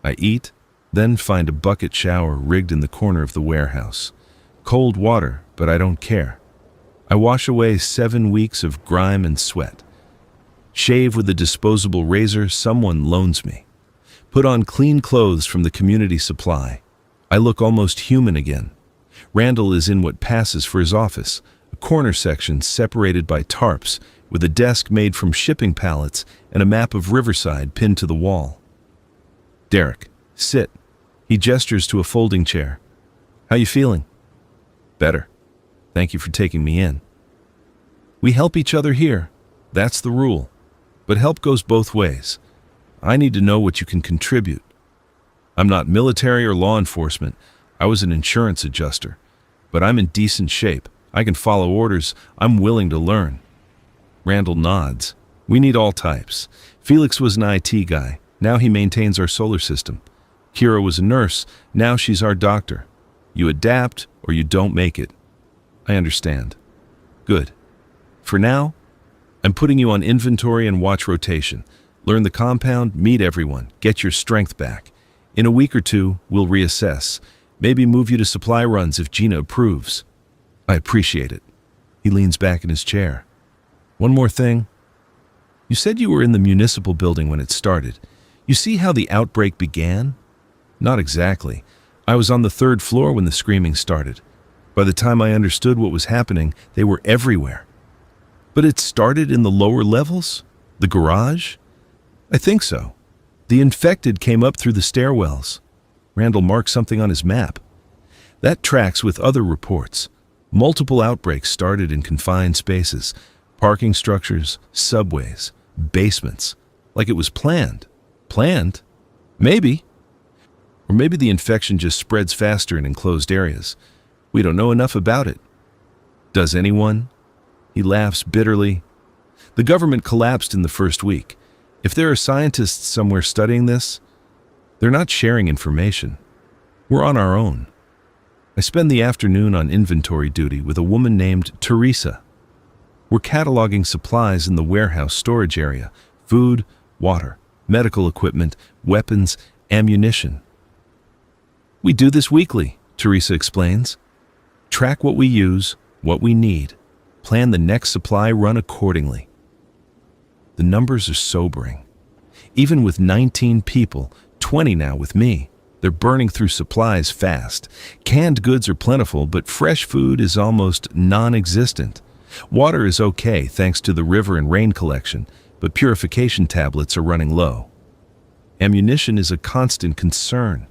I eat, then find a bucket shower rigged in the corner of the warehouse. Cold water, but I don't care. I wash away 7 weeks of grime and sweat. Shave with a disposable razor someone loans me. Put on clean clothes from the community supply. I look almost human again. Randall is in what passes for his office, a corner section separated by tarps, with a desk made from shipping pallets and a map of Riverside pinned to the wall. Derek, sit. He gestures to a folding chair. How you feeling? Better. Thank you for taking me in. We help each other here. That's the rule. But help goes both ways. I need to know what you can contribute. I'm not military or law enforcement. I was an insurance adjuster. But I'm in decent shape. I can follow orders. I'm willing to learn. Randall nods. We need all types. Felix was an IT guy. Now he maintains our solar system. Kira was a nurse. Now she's our doctor. You adapt or you don't make it. I understand. Good. For now, I'm putting you on inventory and watch rotation. Learn the compound, meet everyone, get your strength back. In a week or two, we'll reassess. Maybe move you to supply runs if Gina approves. I appreciate it. He leans back in his chair. One more thing. You said you were in the municipal building when it started. You see how the outbreak began? Not exactly. I was on the 3rd floor when the screaming started. By the time I understood what was happening, they were everywhere. But it started in the lower levels? The garage? I think so. The infected came up through the stairwells. Randall marked something on his map. That tracks with other reports. Multiple outbreaks started in confined spaces, parking structures, subways, basements, like it was planned. Planned? Maybe. Or maybe the infection just spreads faster in enclosed areas. We don't know enough about it. Does anyone? He laughs bitterly. The government collapsed in the first week. If there are scientists somewhere studying this, they're not sharing information. We're on our own. I spend the afternoon on inventory duty with a woman named Teresa. We're cataloging supplies in the warehouse storage area: food, water, medical equipment, weapons, ammunition. We do this weekly, Teresa explains. Track what we use, what we need. Plan the next supply run accordingly. The numbers are sobering. Even with 19 people, 20 now with me, they're burning through supplies fast. Canned goods are plentiful, but fresh food is almost non-existent. Water is okay thanks to the river and rain collection, but purification tablets are running low. Ammunition is a constant concern.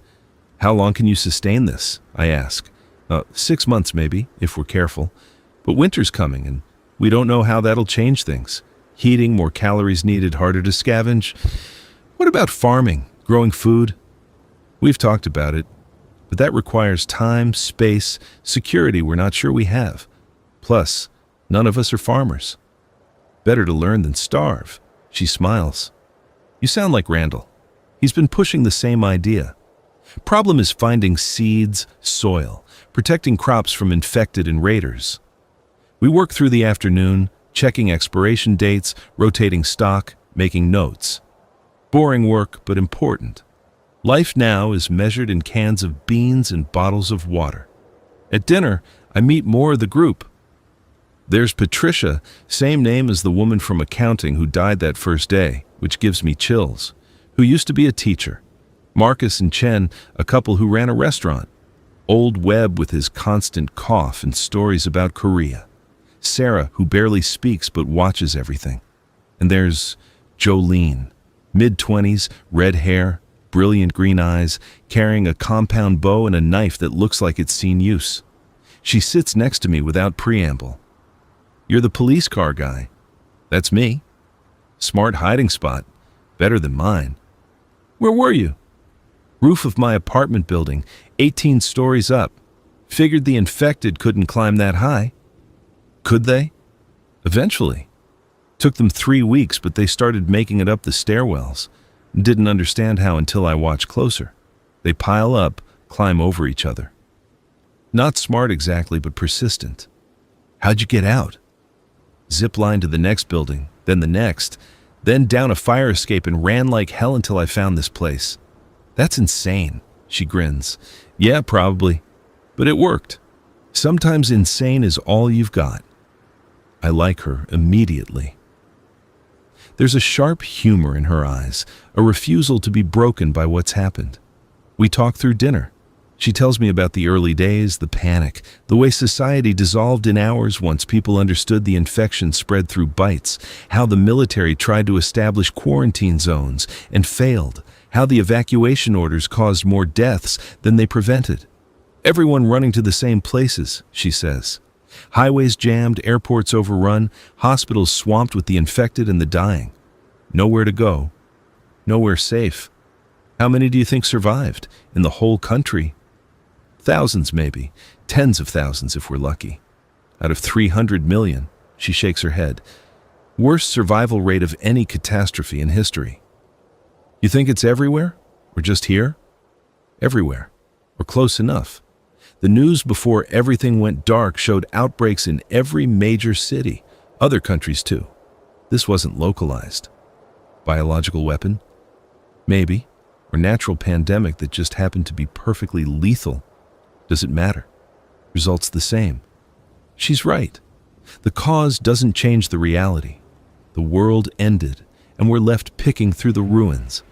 How long can you sustain this? I ask. 6 months maybe, if we're careful. But winter's coming, and we don't know how that'll change things. Heating, more calories needed, harder to scavenge. What about farming, growing food? We've talked about it, but that requires time, space, security we're not sure we have. Plus, none of us are farmers. Better to learn than starve. She smiles. You sound like Randall. He's been pushing the same idea. Problem is finding seeds, soil, protecting crops from infected and raiders. We work through the afternoon, checking expiration dates, rotating stock, making notes. Boring work, but important. Life now is measured in cans of beans and bottles of water. At dinner, I meet more of the group. There's Patricia, same name as the woman from accounting who died that first day, which gives me chills, who used to be a teacher. Marcus and Chen, a couple who ran a restaurant. Old Webb with his constant cough and stories about Korea. Sarah, who barely speaks but watches everything. And there's Jolene, mid-20s, red hair, brilliant green eyes, carrying a compound bow and a knife that looks like it's seen use. She sits next to me without preamble. You're the police car guy. That's me. Smart hiding spot. Better than mine. Where were you? Roof of my apartment building, 18 stories up. Figured the infected couldn't climb that high. Could they? Eventually. Took them 3 weeks, but they started making it up the stairwells. Didn't understand how until I watched closer. They pile up, climb over each other. Not smart exactly, but persistent. How'd you get out? Zip line to the next building, then the next, then down a fire escape and ran like hell until I found this place. That's insane, she grins. Yeah, probably. But it worked. Sometimes insane is all you've got. I like her immediately. There's a sharp humor in her eyes, a refusal to be broken by what's happened. We talk through dinner. She tells me about the early days, the panic, the way society dissolved in hours once people understood the infection spread through bites, how the military tried to establish quarantine zones and failed, how the evacuation orders caused more deaths than they prevented. Everyone running to the same places, she says. Highways jammed, airports overrun, hospitals swamped with the infected and the dying. Nowhere to go. Nowhere safe. How many do you think survived? In the whole country? Thousands maybe. Tens of thousands if we're lucky. Out of 300 million, she shakes her head. Worst survival rate of any catastrophe in history. You think it's everywhere? Or just here? Everywhere. Or close enough. The news before everything went dark showed outbreaks in every major city, other countries too. This wasn't localized. Biological weapon? Maybe. Or natural pandemic that just happened to be perfectly lethal. Does it matter? Results the same. She's right. The cause doesn't change the reality. The world ended, and we're left picking through the ruins.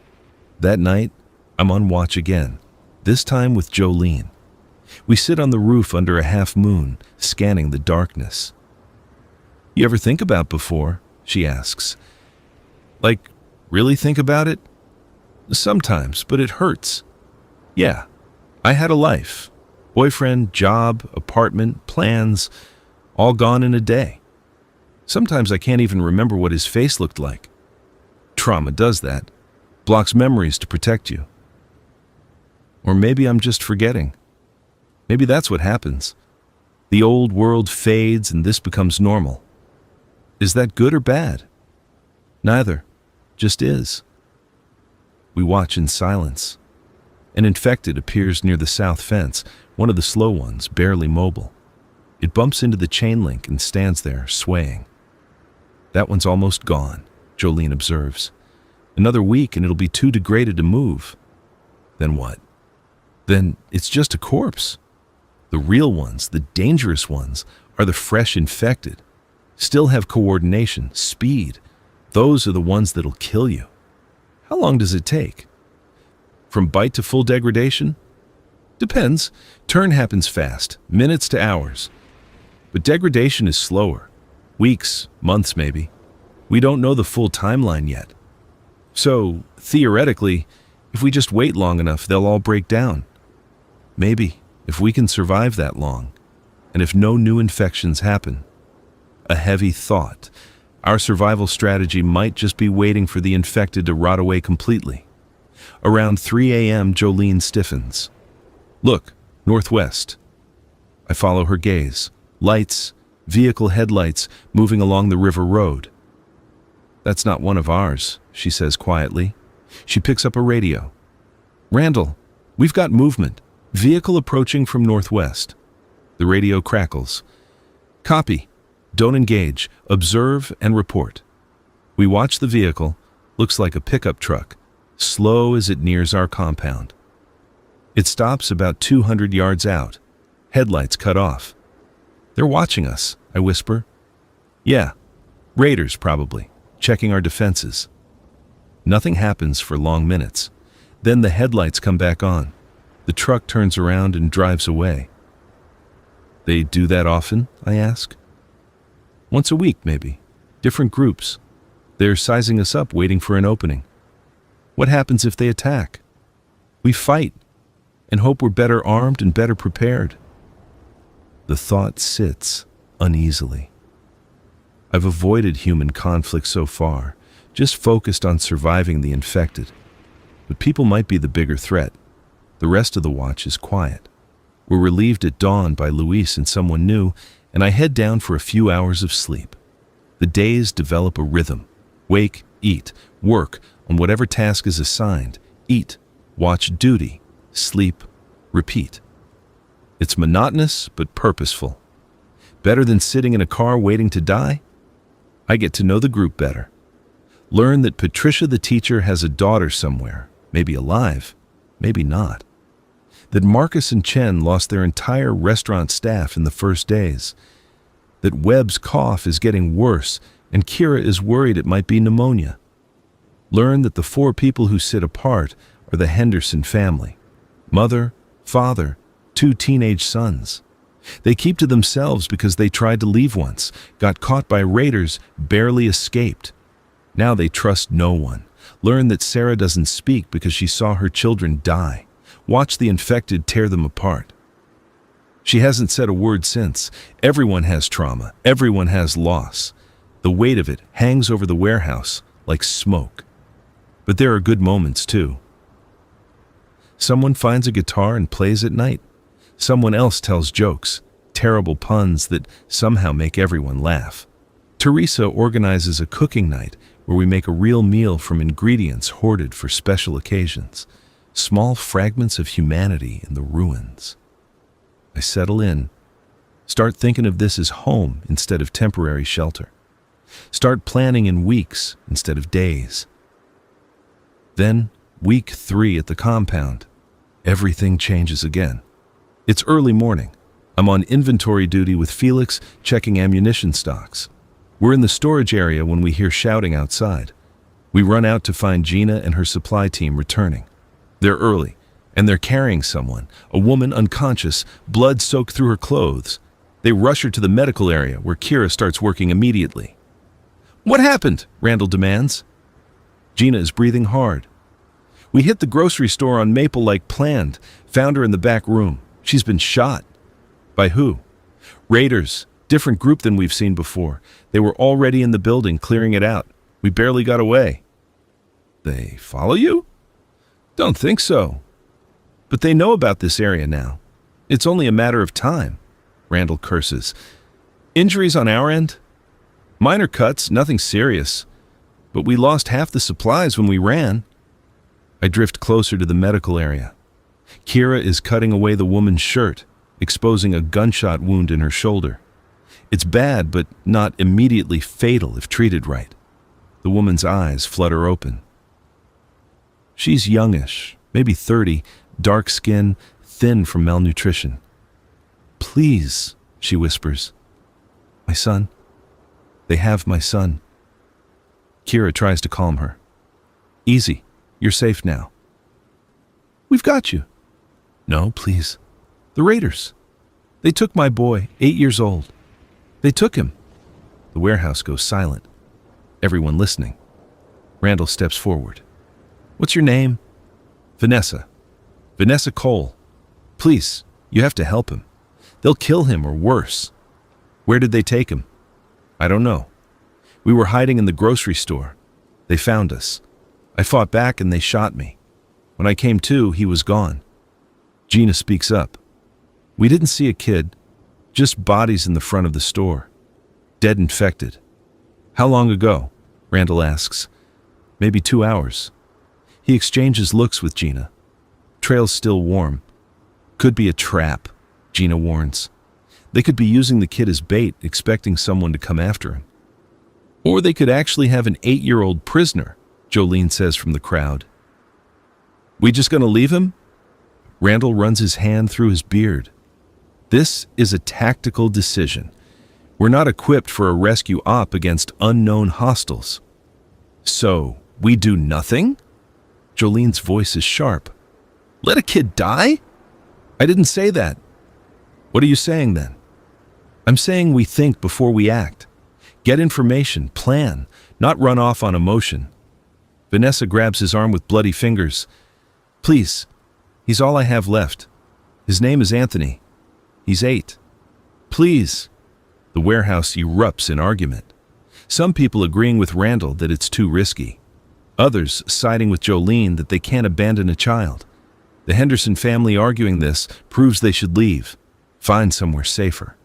That night, I'm on watch again, this time with Jolene. We sit on the roof under a half moon, scanning the darkness. You ever think about before? She asks. Like, really think about it? Sometimes, but it hurts. Yeah, I had a life. Boyfriend, job, apartment, plans, all gone in a day. Sometimes I can't even remember what his face looked like. Trauma does that. Blocks memories to protect you. Or maybe I'm just forgetting. Maybe that's what happens. The old world fades and this becomes normal. Is that good or bad? Neither. Just is. We watch in silence. An infected appears near the south fence, one of the slow ones, barely mobile. It bumps into the chain link and stands there, swaying. That one's almost gone, Jolene observes. Another week and it'll be too degraded to move. Then what? Then it's just a corpse. The real ones, the dangerous ones, are the fresh infected. Still have coordination, speed. Those are the ones that'll kill you. How long does it take? From bite to full degradation? Depends. Turn happens fast, minutes to hours. But degradation is slower. Weeks, months maybe. We don't know the full timeline yet. So, theoretically, if we just wait long enough, they'll all break down. Maybe, if we can survive that long, and if no new infections happen. A heavy thought. Our survival strategy might just be waiting for the infected to rot away completely. Around 3 a.m., Jolene stiffens. Look, northwest. I follow her gaze. Lights, vehicle headlights moving along the river road. That's not one of ours, she says quietly. She picks up a radio. Randall, we've got movement. Vehicle approaching from northwest. The radio crackles. Copy. Don't engage. Observe and report. We watch the vehicle. Looks like a pickup truck. Slow as it nears our compound. It stops about 200 yards out. Headlights cut off. They're watching us, I whisper. Yeah, raiders probably, checking our defenses. Nothing happens for long minutes. Then the headlights come back on. The truck turns around and drives away. They do that often, I ask. Once a week, maybe. Different groups. They're sizing us up, waiting for an opening. What happens if they attack? We fight and hope we're better armed and better prepared. The thought sits uneasily. I've avoided human conflict so far, just focused on surviving the infected. But people might be the bigger threat. The rest of the watch is quiet. We're relieved at dawn by Luis and someone new, and I head down for a few hours of sleep. The days develop a rhythm. Wake, eat, work on whatever task is assigned, eat, watch duty, sleep, repeat. It's monotonous but purposeful. Better than sitting in a car waiting to die? I get to know the group better. Learn that Patricia the teacher has a daughter somewhere, maybe alive, maybe not. That Marcus and Chen lost their entire restaurant staff in the first days. That Webb's cough is getting worse and Kira is worried it might be pneumonia. Learn that the 4 people who sit apart are the Henderson family. Mother, father, 2 teenage sons. They keep to themselves because they tried to leave once, got caught by raiders, barely escaped. Now they trust no one. Learn that Sarah doesn't speak because she saw her children die. Watch the infected tear them apart. She hasn't said a word since. Everyone has trauma. Everyone has loss. The weight of it hangs over the warehouse like smoke. But there are good moments too. Someone finds a guitar and plays at night. Someone else tells jokes, terrible puns that somehow make everyone laugh. Teresa organizes a cooking night where we make a real meal from ingredients hoarded for special occasions. Small fragments of humanity in the ruins. I settle in. Start thinking of this as home instead of temporary shelter. Start planning in weeks instead of days. Then, week 3 at the compound. Everything changes again. It's early morning. I'm on inventory duty with Felix, checking ammunition stocks. We're in the storage area when we hear shouting outside. We run out to find Gina and her supply team returning. They're early, and they're carrying someone, a woman unconscious, blood soaked through her clothes. They rush her to the medical area, where Kira starts working immediately. "What happened?" Randall demands. Gina is breathing hard. "We hit the grocery store on Maple like planned, found her in the back room. She's been shot." "By who?" "Raiders, different group than we've seen before. They were already in the building, clearing it out. We barely got away." "They follow you?" "Don't think so. But they know about this area now. It's only a matter of time." Randall curses. "Injuries on our end?" "Minor cuts, nothing serious. But we lost half the supplies when we ran." I drift closer to the medical area. Kira is cutting away the woman's shirt, exposing a gunshot wound in her shoulder. It's bad, but not immediately fatal if treated right. The woman's eyes flutter open. She's youngish, maybe 30, dark skin, thin from malnutrition. "Please," she whispers. "My son. They have my son." Kira tries to calm her. "Easy. You're safe now." "We've got you." "No, please. The Raiders. They took my boy, 8 years old. They took him." The warehouse goes silent. Everyone listening. Randall steps forward. "What's your name?" "Vanessa. Vanessa Cole. Please, you have to help him. They'll kill him or worse." "Where did they take him?" "I don't know. We were hiding in the grocery store. They found us. I fought back and they shot me. When I came to, he was gone." Gina speaks up. "We didn't see a kid, just bodies in the front of the store. Dead infected." "How long ago?" Randall asks. "Maybe 2 hours." He exchanges looks with Gina. Trail's still warm. "Could be a trap," Gina warns. "They could be using the kid as bait, expecting someone to come after him." "Or they could actually have an 8-year-old prisoner," Jolene says from the crowd. "We just gonna leave him?" Randall runs his hand through his beard. "This is a tactical decision. We're not equipped for a rescue op against unknown hostiles." "So, we do nothing?" Jolene's voice is sharp. "Let a kid die?" "I didn't say that." "What are you saying then?" "I'm saying we think before we act. Get information, plan, not run off on emotion." Vanessa grabs his arm with bloody fingers. "Please, he's all I have left. His name is Anthony. He's 8. Please." The warehouse erupts in argument. Some people agreeing with Randall that it's too risky. Others siding with Jolene that they can't abandon a child. The Henderson family arguing this proves they should leave, find somewhere safer.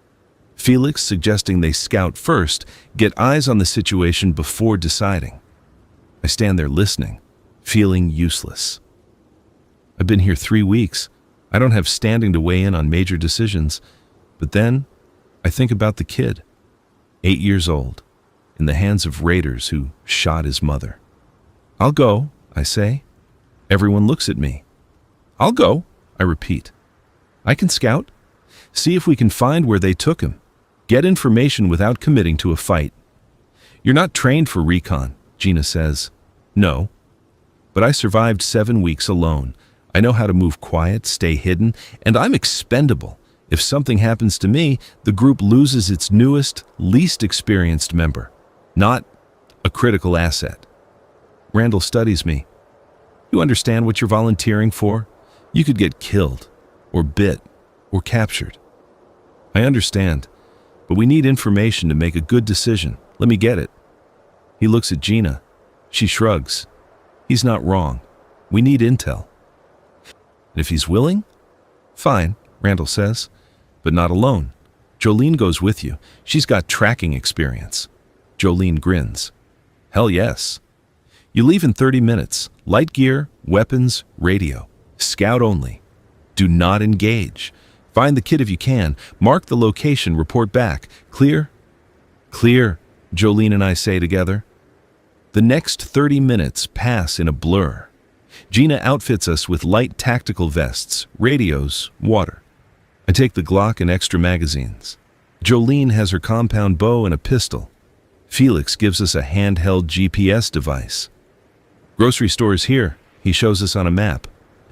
Felix suggesting they scout first, get eyes on the situation before deciding. I stand there listening, feeling useless. I've been here 3 weeks. I don't have standing to weigh in on major decisions. But then, I think about the kid, 8 years old, in the hands of raiders who shot his mother. "I'll go," I say. Everyone looks at me. "I'll go," I repeat. "I can scout. See if we can find where they took him. Get information without committing to a fight." "You're not trained for recon," Gina says. "No. But I survived 7 weeks alone. I know how to move quiet, stay hidden, and I'm expendable. If something happens to me, the group loses its newest, least experienced member. Not a critical asset." Randall studies me. "You understand what you're volunteering for? You could get killed, or bit, or captured." "I understand, but we need information to make a good decision. Let me get it." He looks at Gina. She shrugs. He's not wrong. We need intel. "And if he's willing?" "Fine," Randall says. "But not alone. Jolene goes with you. She's got tracking experience." Jolene grins. Hell yes. You leave in 30 minutes. Light gear, weapons, radio. Scout only. Do not engage. Find the kid if you can. Mark the location, report back. Clear? Clear, Jolene and I say together. The next 30 minutes pass in a blur. Gina outfits us with light tactical vests, radios, water. I take the Glock and extra magazines. Jolene has her compound bow and a pistol. Felix gives us a handheld GPS device. Grocery stores here, he shows us on a map.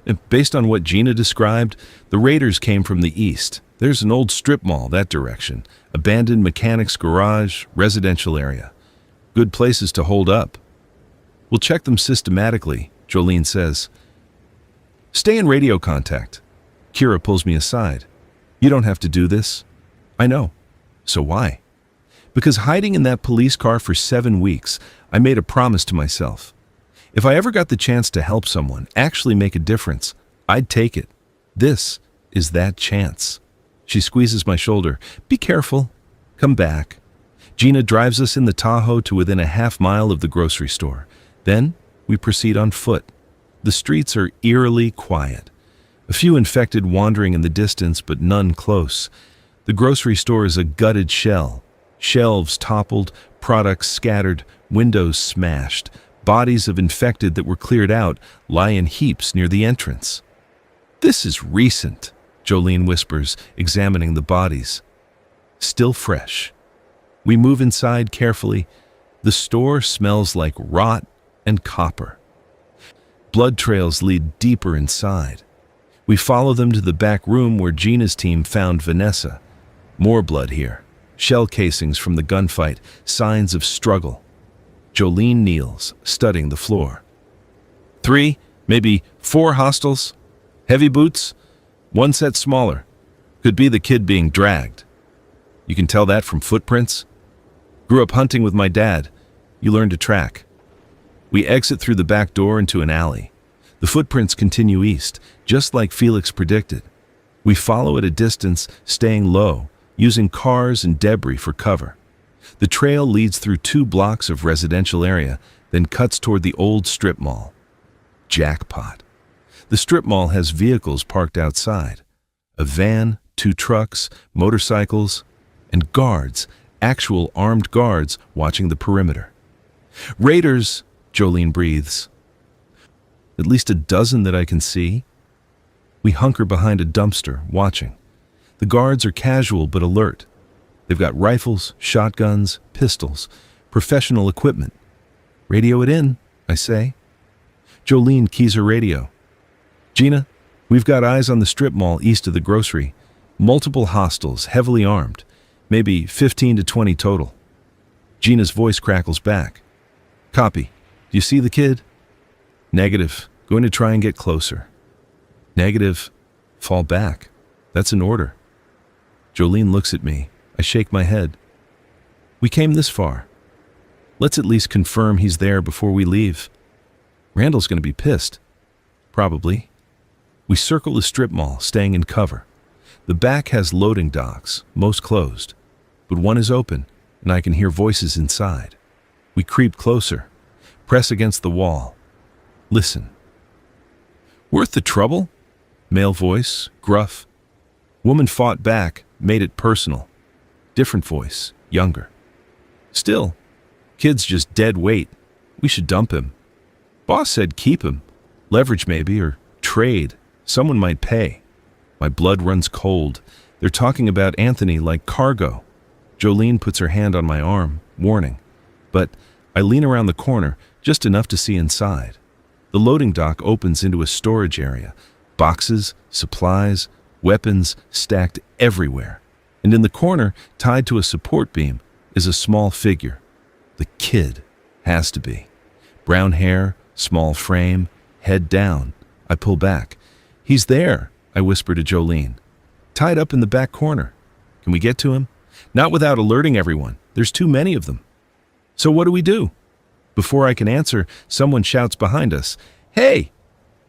And based on what Gina described, the raiders came from the east. There's an old strip mall that direction, abandoned mechanic's garage, residential area. Good places to hold up. We'll check them systematically, Jolene says. Stay in radio contact. Kira pulls me aside. You don't have to do this. I know. So why? Because hiding in that police car for 7 weeks, I made a promise to myself. If I ever got the chance to help someone, actually make a difference, I'd take it. This is that chance. She squeezes my shoulder. Be careful. Come back. Gina drives us in the Tahoe to within a half-mile of the grocery store. Then we proceed on foot. The streets are eerily quiet. A few infected wandering in the distance, but none close. The grocery store is a gutted shell. Shelves toppled, products scattered, windows smashed. Bodies of infected that were cleared out lie in heaps near the entrance. This is recent, Jolene whispers, examining the bodies. Still fresh. We move inside carefully. The store smells like rot and copper. Blood trails lead deeper inside. We follow them to the back room where Gina's team found Vanessa. More blood here. Shell casings from the gunfight, signs of struggle. Jolene kneels, studying the floor. 3, maybe 4 hostiles. Heavy boots. 1 set smaller. Could be the kid being dragged. You can tell that from footprints. Grew up hunting with my dad. You learn to track. We exit through the back door into an alley. The footprints continue east, just like Felix predicted. We follow at a distance, staying low, using cars and debris for cover. The trail leads through 2 blocks of residential area, then cuts toward the old strip mall. Jackpot. The strip mall has vehicles parked outside. A van, 2 trucks, motorcycles, and guards, actual armed guards watching the perimeter. Raiders, Jolene breathes. At least a dozen that I can see. We hunker behind a dumpster, watching. The guards are casual but alert. They've got rifles, shotguns, pistols, professional equipment. Radio it in, I say. Jolene keys her radio. Gina, we've got eyes on the strip mall east of the grocery. Multiple hostiles, heavily armed. Maybe 15 to 20 total. Gina's voice crackles back. Copy. Do you see the kid? Negative. Going to try and get closer. Negative. Fall back. That's an order. Jolene looks at me. I shake my head. We came this far. Let's at least confirm he's there before we leave. Randall's going to be pissed. Probably. We circle the strip mall, staying in cover. The back has loading docks, most closed. But one is open, and I can hear voices inside. We creep closer, press against the wall. Listen. Worth the trouble? Male voice, gruff. Woman fought back, made it personal. Different voice, younger. Still, kid's just dead weight. We should dump him. Boss said keep him. Leverage maybe, or trade. Someone might pay. My blood runs cold. They're talking about Anthony like cargo. Jolene puts her hand on my arm, warning. But I lean around the corner, just enough to see inside. The loading dock opens into a storage area. Boxes, supplies, weapons stacked everywhere. And in the corner, tied to a support beam, is a small figure. The kid has to be. Brown hair, small frame, head down. I pull back. He's there, I whisper to Jolene. Tied up in the back corner. Can we get to him? Not without alerting everyone. There's too many of them. So what do we do? Before I can answer, someone shouts behind us. Hey!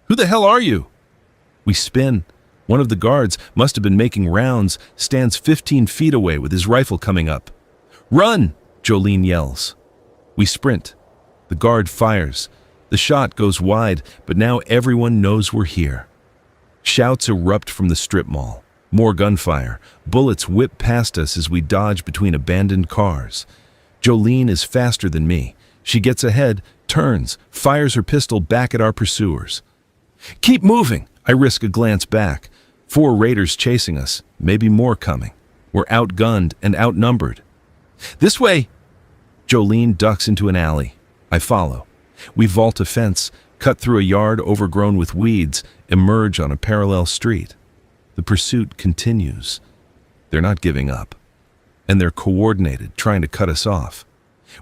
Who the hell are you? We spin. One of the guards must have been making rounds, stands 15 feet away with his rifle coming up. Run! Jolene yells. We sprint. The guard fires. The shot goes wide, but now everyone knows we're here. Shouts erupt from the strip mall. More gunfire. Bullets whip past us as we dodge between abandoned cars. Jolene is faster than me. She gets ahead, turns, fires her pistol back at our pursuers. Keep moving! I risk a glance back. 4 raiders chasing us, maybe more coming. We're outgunned and outnumbered. This way! Jolene ducks into an alley. I follow. We vault a fence, cut through a yard overgrown with weeds, emerge on a parallel street. The pursuit continues. They're not giving up. And they're coordinated, trying to cut us off.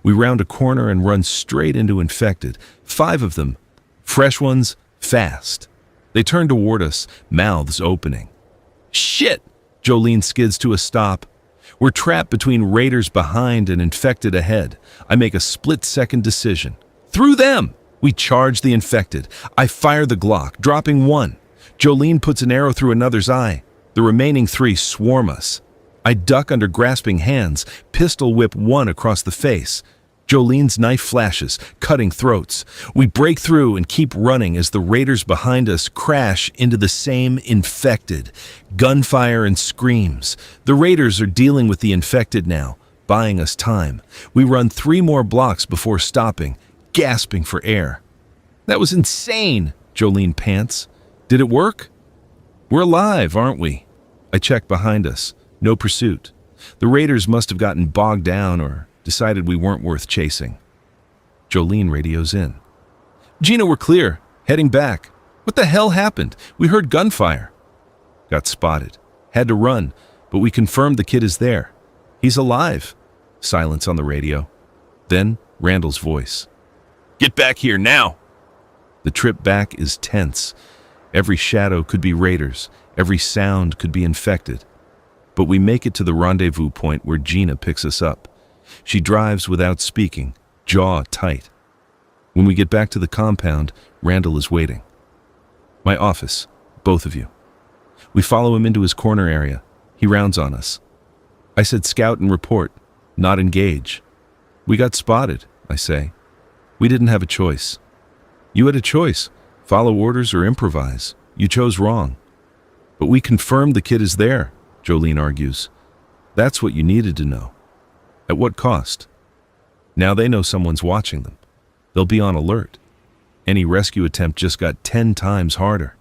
We round a corner and run straight into infected. 5 of them. Fresh ones, fast. They turn toward us, mouths opening. Shit! Jolene skids to a stop. We're trapped between raiders behind and infected ahead. I make a split-second decision. Through them! We charge the infected. I fire the Glock, dropping 1. Jolene puts an arrow through another's eye. The remaining 3 swarm us. I duck under grasping hands, pistol whip 1 across the face. Jolene's knife flashes, cutting throats. We break through and keep running as the raiders behind us crash into the same infected. Gunfire and screams. The raiders are dealing with the infected now, buying us time. We run 3 more blocks before stopping, gasping for air. That was insane, Jolene pants. Did it work? We're alive, aren't we? I check behind us. No pursuit. The raiders must have gotten bogged down or decided we weren't worth chasing. Jolene radios in. Gina, we're clear. Heading back. What the hell happened? We heard gunfire. Got spotted. Had to run, but we confirmed the kid is there. He's alive. Silence on the radio. Then Randall's voice. Get back here now! The trip back is tense. Every shadow could be raiders. Every sound could be infected. But we make it to the rendezvous point where Gina picks us up. She drives without speaking, jaw tight. When we get back to the compound, Randall is waiting. My office, both of you. We follow him into his corner area. He rounds on us. I said scout and report, not engage. We got spotted, I say. We didn't have a choice. You had a choice, follow orders or improvise. You chose wrong. But we confirmed the kid is there, Jolene argues. That's what you needed to know. At what cost? Now they know someone's watching them. They'll be on alert. Any rescue attempt just got 10 times harder.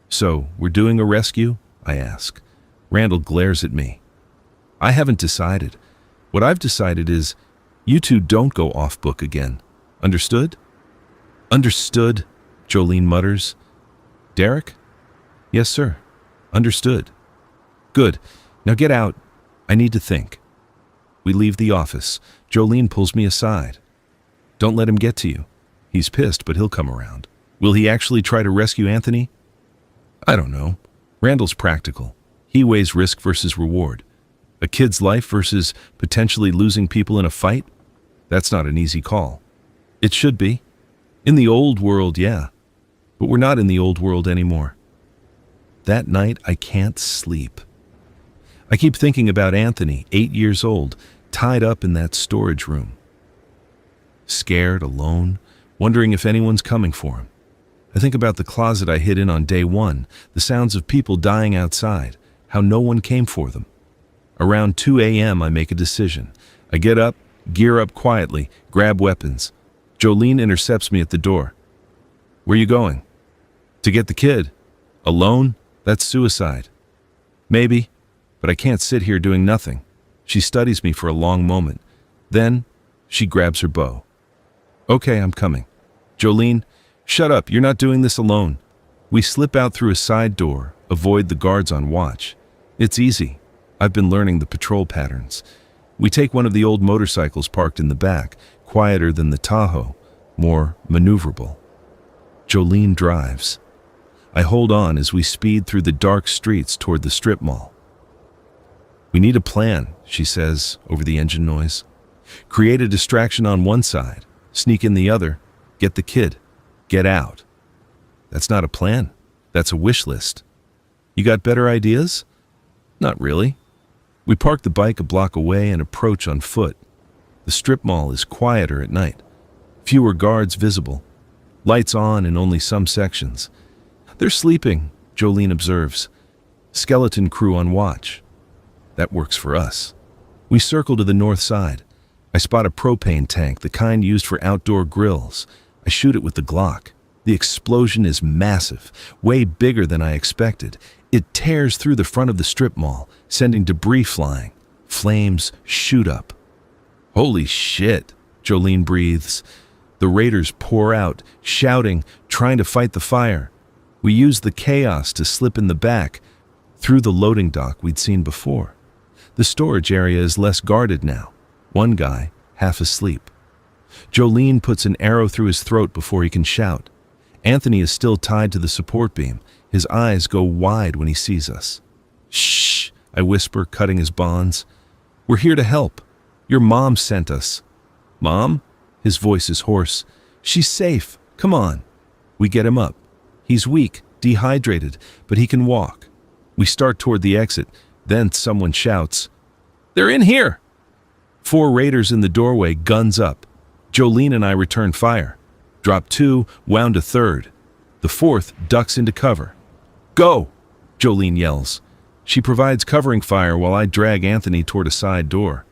So, we're doing a rescue? I ask. Randall glares at me. I haven't decided. What I've decided is, you two don't go off book again. Understood? Understood, Jolene mutters. Derek? Yes, sir. Understood. Good. Now get out. I need to think. We leave the office. Jolene pulls me aside. Don't let him get to you. He's pissed, but he'll come around. Will he actually try to rescue Anthony? I don't know. Randall's practical. He weighs risk versus reward. A kid's life versus potentially losing people in a fight? That's not an easy call. It should be. In the old world, yeah. But we're not in the old world anymore. That night, I can't sleep. I keep thinking about Anthony, 8 years old, tied up in that storage room. Scared, alone, wondering if anyone's coming for him. I think about the closet I hid in on day 1, the sounds of people dying outside, how no one came for them. Around 2 a.m. I make a decision. I get up, gear up quietly, grab weapons. Jolene intercepts me at the door. Where you going? To get the kid. Alone? That's suicide. Maybe, but I can't sit here doing nothing. She studies me for a long moment. Then, she grabs her bow. Okay, I'm coming. Jolene, shut up, you're not doing this alone. We slip out through a side door, avoid the guards on watch. It's easy. I've been learning the patrol patterns. We take one of the old motorcycles parked in the back, quieter than the Tahoe, more maneuverable. Jolene drives. I hold on as we speed through the dark streets toward the strip mall. We need a plan, she says over the engine noise. Create a distraction on one side, sneak in the other, get the kid, get out. That's not a plan. That's a wish list. You got better ideas? Not really. We park the bike a block away and approach on foot. The strip mall is quieter at night. Fewer guards visible. Lights on in only some sections. They're sleeping, Jolene observes. Skeleton crew on watch. That works for us. We circle to the north side. I spot a propane tank, the kind used for outdoor grills. I shoot it with the Glock. The explosion is massive, way bigger than I expected. It tears through the front of the strip mall, sending debris flying. Flames shoot up. Holy shit, Jolene breathes. The raiders pour out, shouting, trying to fight the fire. We use the chaos to slip in the back, through the loading dock we'd seen before. The storage area is less guarded now. One guy, half asleep. Jolene puts an arrow through his throat before he can shout. Anthony is still tied to the support beam. His eyes go wide when he sees us. Shh, I whisper, cutting his bonds. We're here to help. Your mom sent us. Mom? His voice is hoarse. She's safe. Come on. We get him up. He's weak, dehydrated, but he can walk. We start toward the exit. Then someone shouts, "They're in here!" 4 raiders in the doorway, guns up. Jolene and I return fire. Drop 2, wound a 3rd. The 4th ducks into cover. Go! Jolene yells. She provides covering fire while I drag Anthony toward a side door.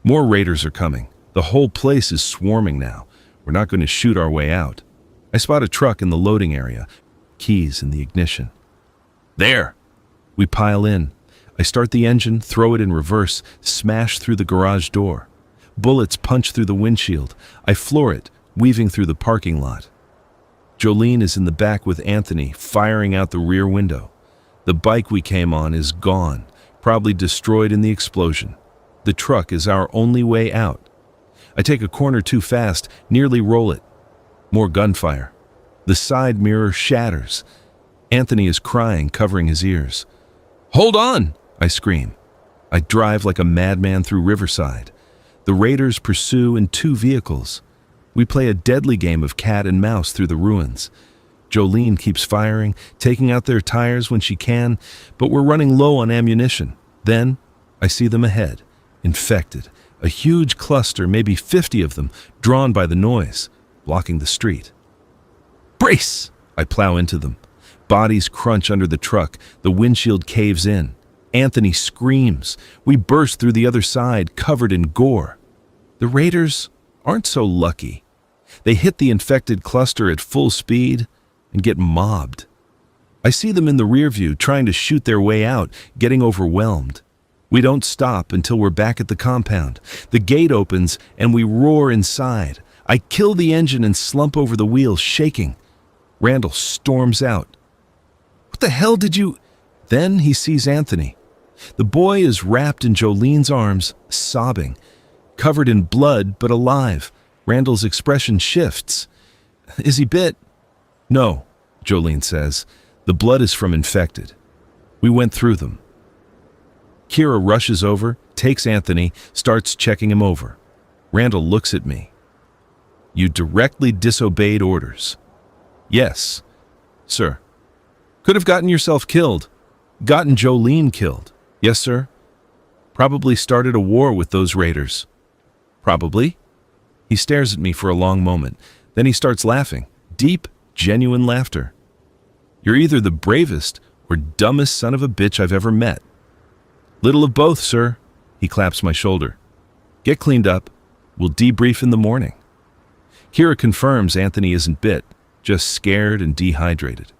More raiders are coming. The whole place is swarming now. We're not going to shoot our way out. I spot a truck in the loading area. Keys in the ignition. There! We pile in. I start the engine, throw it in reverse, smash through the garage door. Bullets punch through the windshield. I floor it, weaving through the parking lot. Jolene is in the back with Anthony, firing out the rear window. The bike we came on is gone, probably destroyed in the explosion. The truck is our only way out. I take a corner too fast, nearly roll it. More gunfire. The side mirror shatters. Anthony is crying, covering his ears. Hold on! I scream. I drive like a madman through Riverside. The raiders pursue in 2 vehicles. We play a deadly game of cat and mouse through the ruins. Jolene keeps firing, taking out their tires when she can, but we're running low on ammunition. Then, I see them ahead, infected. A huge cluster, maybe 50 of them, drawn by the noise, blocking the street. Brace! I plow into them. Bodies crunch under the truck. The windshield caves in. Anthony screams. We burst through the other side, covered in gore. The raiders aren't so lucky. They hit the infected cluster at full speed and get mobbed. I see them in the rear view, trying to shoot their way out, getting overwhelmed. We don't stop until we're back at the compound. The gate opens and we roar inside. I kill the engine and slump over the wheels, shaking. Randall storms out. What the hell did you... Then he sees Anthony. The boy is wrapped in Jolene's arms, sobbing. Covered in blood, but alive. Randall's expression shifts. Is he bit? No, Jolene says. The blood is from infected. We went through them. Kira rushes over, takes Anthony, starts checking him over. Randall looks at me. You directly disobeyed orders. Yes, sir. Could have gotten yourself killed. Gotten Jolene killed. Yes, sir. Probably started a war with those raiders. Probably. He stares at me for a long moment. Then he starts laughing. Deep, genuine laughter. You're either the bravest or dumbest son of a bitch I've ever met. Little of both, sir. He claps my shoulder. Get cleaned up. We'll debrief in the morning. Kira confirms Anthony isn't bit, just scared and dehydrated.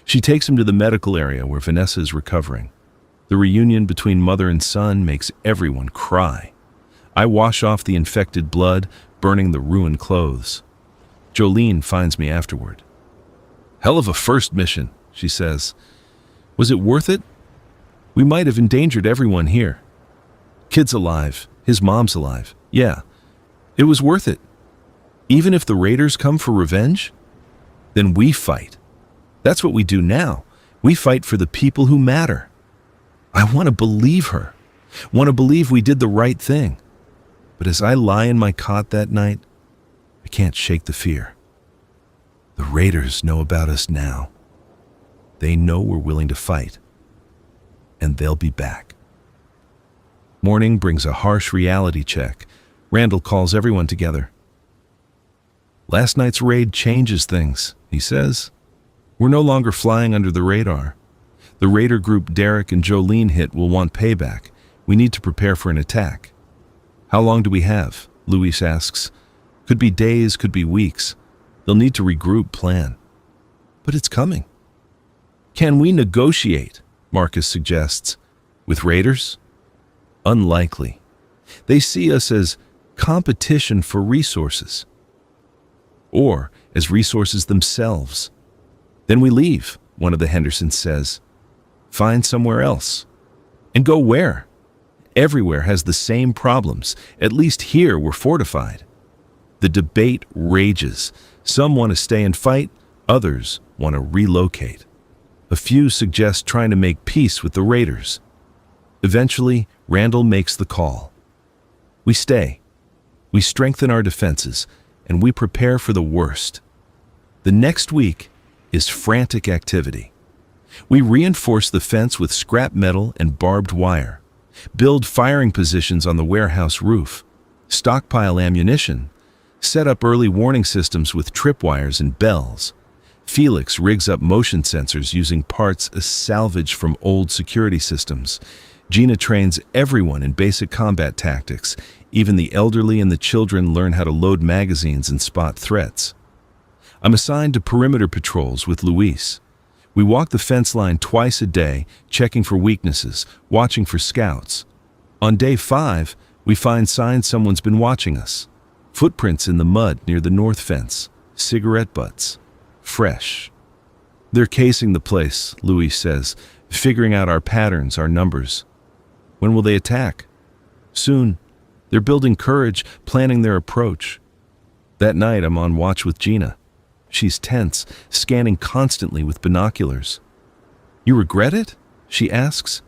She takes him to the medical area where Vanessa is recovering. The reunion between mother and son makes everyone cry. I wash off the infected blood, burning the ruined clothes. Jolene finds me afterward. Hell of a first mission, she says. Was it worth it? We might have endangered everyone here. Kid's alive. His mom's alive. Yeah, it was worth it. Even if the raiders come for revenge, then we fight. That's what we do now. We fight for the people who matter. I want to believe her. Want to believe we did the right thing. But as I lie in my cot that night, I can't shake the fear. The raiders know about us now. They know we're willing to fight. And they'll be back. Morning brings a harsh reality check. Randall calls everyone together. Last night's raid changes things, he says. We're no longer flying under the radar. The raider group Derek and Jolene hit will want payback. We need to prepare for an attack. How long do we have? Luis asks. Could be days, could be weeks. They'll need to regroup, plan. But it's coming. Can we negotiate? Marcus suggests. With raiders? Unlikely. They see us as competition for resources. Or as resources themselves. Then we leave, one of the Hendersons says. Find somewhere else. And go where? Everywhere has the same problems. At least here we're fortified. The debate rages. Some want to stay and fight, others want to relocate. A few suggest trying to make peace with the raiders. Eventually, Randall makes the call. We stay. We strengthen our defenses, and we prepare for the worst. The next week is frantic activity. We reinforce the fence with scrap metal and barbed wire, build firing positions on the warehouse roof, stockpile ammunition, set up early warning systems with tripwires and bells. Felix rigs up motion sensors using parts as salvage from old security systems. Gina trains everyone in basic combat tactics. Even the elderly and the children learn how to load magazines and spot threats. I'm assigned to perimeter patrols with Luis. We walk the fence line twice a day, checking for weaknesses, watching for scouts. On day 5, we find signs someone's been watching us. Footprints in the mud near the north fence. Cigarette butts. Fresh. They're casing the place, Luis says, figuring out our patterns, our numbers. When will they attack? Soon. They're building courage, planning their approach. That night, I'm on watch with Gina. She's tense, scanning constantly with binoculars. You regret it? She asks.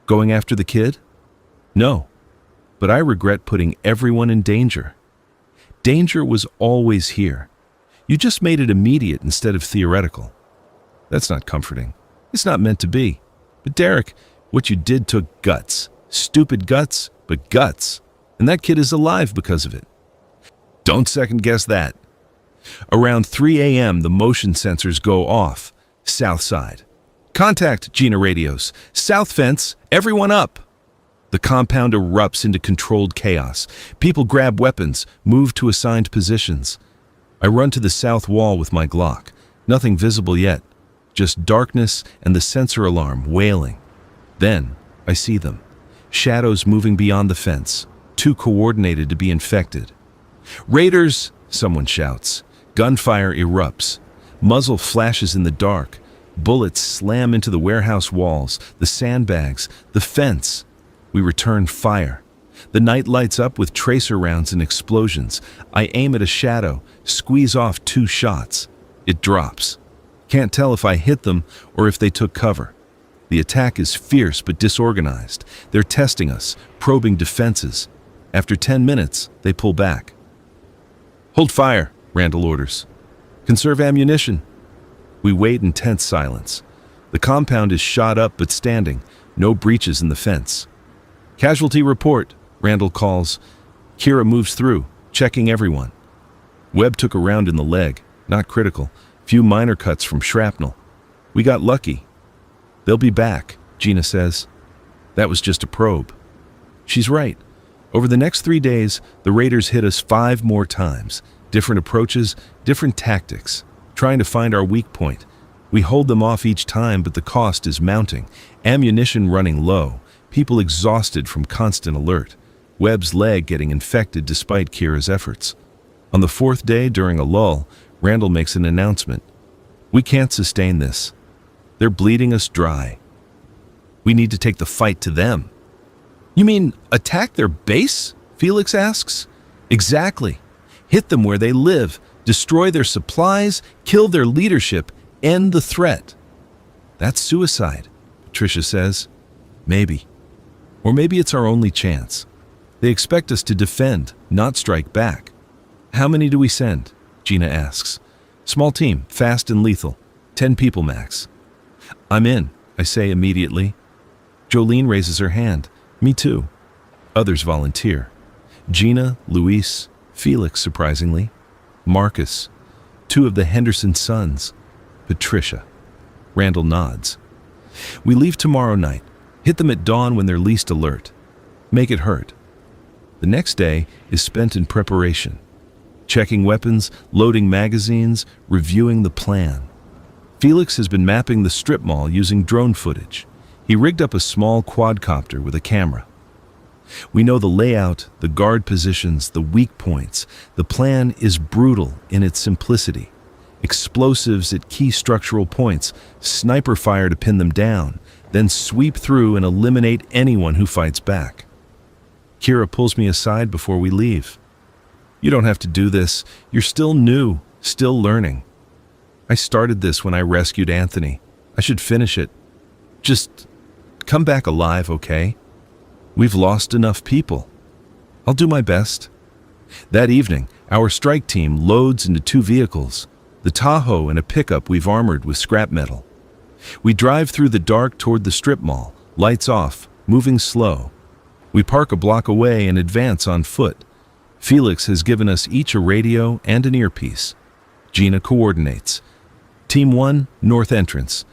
Going after the kid? No, but I regret putting everyone in danger. Danger was always here. You just made it immediate instead of theoretical. That's not comforting. It's not meant to be. But Derek, what you did took guts. Stupid guts, but guts. And that kid is alive because of it. Don't second guess that. Around 3 a.m., the motion sensors go off. South side. Contact, Gina radios. South fence, everyone up. The compound erupts into controlled chaos. People grab weapons, move to assigned positions. I run to the south wall with my Glock. Nothing visible yet. Just darkness and the sensor alarm wailing. Then, I see them. Shadows moving beyond the fence. Too coordinated to be infected. Raiders, someone shouts. Gunfire erupts. Muzzle flashes in the dark. Bullets slam into the warehouse walls, the sandbags, the fence. We return fire. The night lights up with tracer rounds and explosions. I aim at a shadow, squeeze off 2 shots. It drops. Can't tell if I hit them or if they took cover. The attack is fierce but disorganized. They're testing us, probing defenses. After 10 minutes, they pull back. Hold fire, Randall orders. Conserve ammunition. We wait in tense silence. The compound is shot up but standing. No breaches in the fence. Casualty report, Randall calls. Kira moves through, checking everyone. Webb took a round in the leg, not critical. Few minor cuts from shrapnel. We got lucky. They'll be back, Gina says. That was just a probe. She's right. Over the next 3 days, the raiders hit us 5 more times. Different approaches, different tactics, trying to find our weak point. We hold them off each time, but the cost is mounting. Ammunition running low, people exhausted from constant alert. Webb's leg getting infected despite Kira's efforts. On the 4th day, during a lull, Randall makes an announcement. We can't sustain this. They're bleeding us dry. We need to take the fight to them. You mean attack their base? Felix asks. Exactly. Hit them where they live, destroy their supplies, kill their leadership, end the threat. That's suicide, Patricia says. Maybe. Or maybe it's our only chance. They expect us to defend, not strike back. How many do we send? Gina asks. Small team, fast and lethal. 10 people max. I'm in, I say immediately. Jolene raises her hand. Me too. Others volunteer. Gina, Luis, Felix, surprisingly, Marcus, 2 of the Henderson sons, Patricia. Randall nods. We leave tomorrow night. Hit them at dawn when they're least alert. Make it hurt. The next day is spent in preparation. Checking weapons, loading magazines, reviewing the plan. Felix has been mapping the strip mall using drone footage. He rigged up a small quadcopter with a camera. We know the layout, the guard positions, the weak points. The plan is brutal in its simplicity. Explosives at key structural points, sniper fire to pin them down, then sweep through and eliminate anyone who fights back. Kira pulls me aside before we leave. You don't have to do this. You're still new, still learning. I started this when I rescued Anthony. I should finish it. Just come back alive, okay? We've lost enough people. I'll do my best. That evening, our strike team loads into 2 vehicles, the Tahoe and a pickup we've armored with scrap metal. We drive through the dark toward the strip mall, lights off, moving slow. We park a block away and advance on foot. Felix has given us each a radio and an earpiece. Gina coordinates. Team 1, north entrance.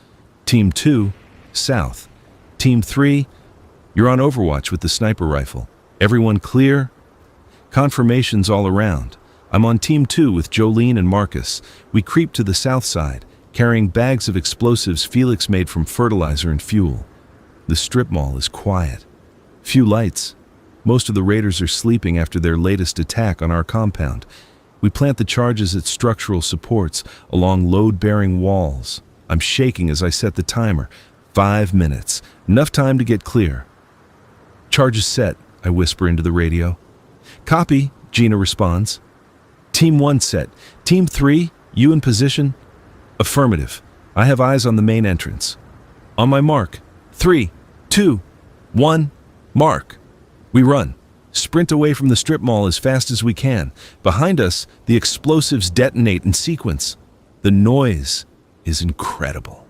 Team 2, south. Team 3, you're on overwatch with the sniper rifle. Everyone clear? Confirmations all around. I'm on Team 2 with Jolene and Marcus. We creep to the south side, carrying bags of explosives Felix made from fertilizer and fuel. The strip mall is quiet. Few lights. Most of the raiders are sleeping after their latest attack on our compound. We plant the charges at structural supports along load-bearing walls. I'm shaking as I set the timer. 5 minutes. Enough time to get clear. Charges set, I whisper into the radio. Copy, Gina responds. Team 1 set. Team 3, you in position? Affirmative. I have eyes on the main entrance. On my mark. 3, 2, 1, mark. We run. Sprint away from the strip mall as fast as we can. Behind us, the explosives detonate in sequence. The noise is incredible.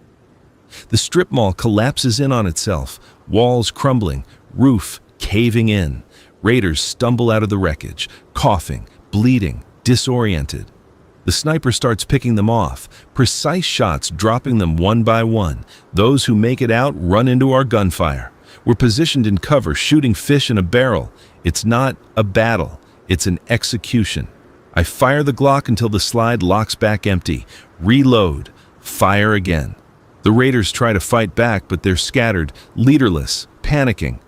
The strip mall collapses in on itself, walls crumbling, roof caving in. Raiders stumble out of the wreckage, coughing, bleeding, disoriented. The sniper starts picking them off, precise shots dropping them one by one. Those who make it out run into our gunfire. We're positioned in cover, shooting fish in a barrel. It's not a battle, it's an execution. I fire the Glock until the slide locks back empty. Reload. Fire again. The raiders try to fight back, but they're scattered, leaderless, panicking.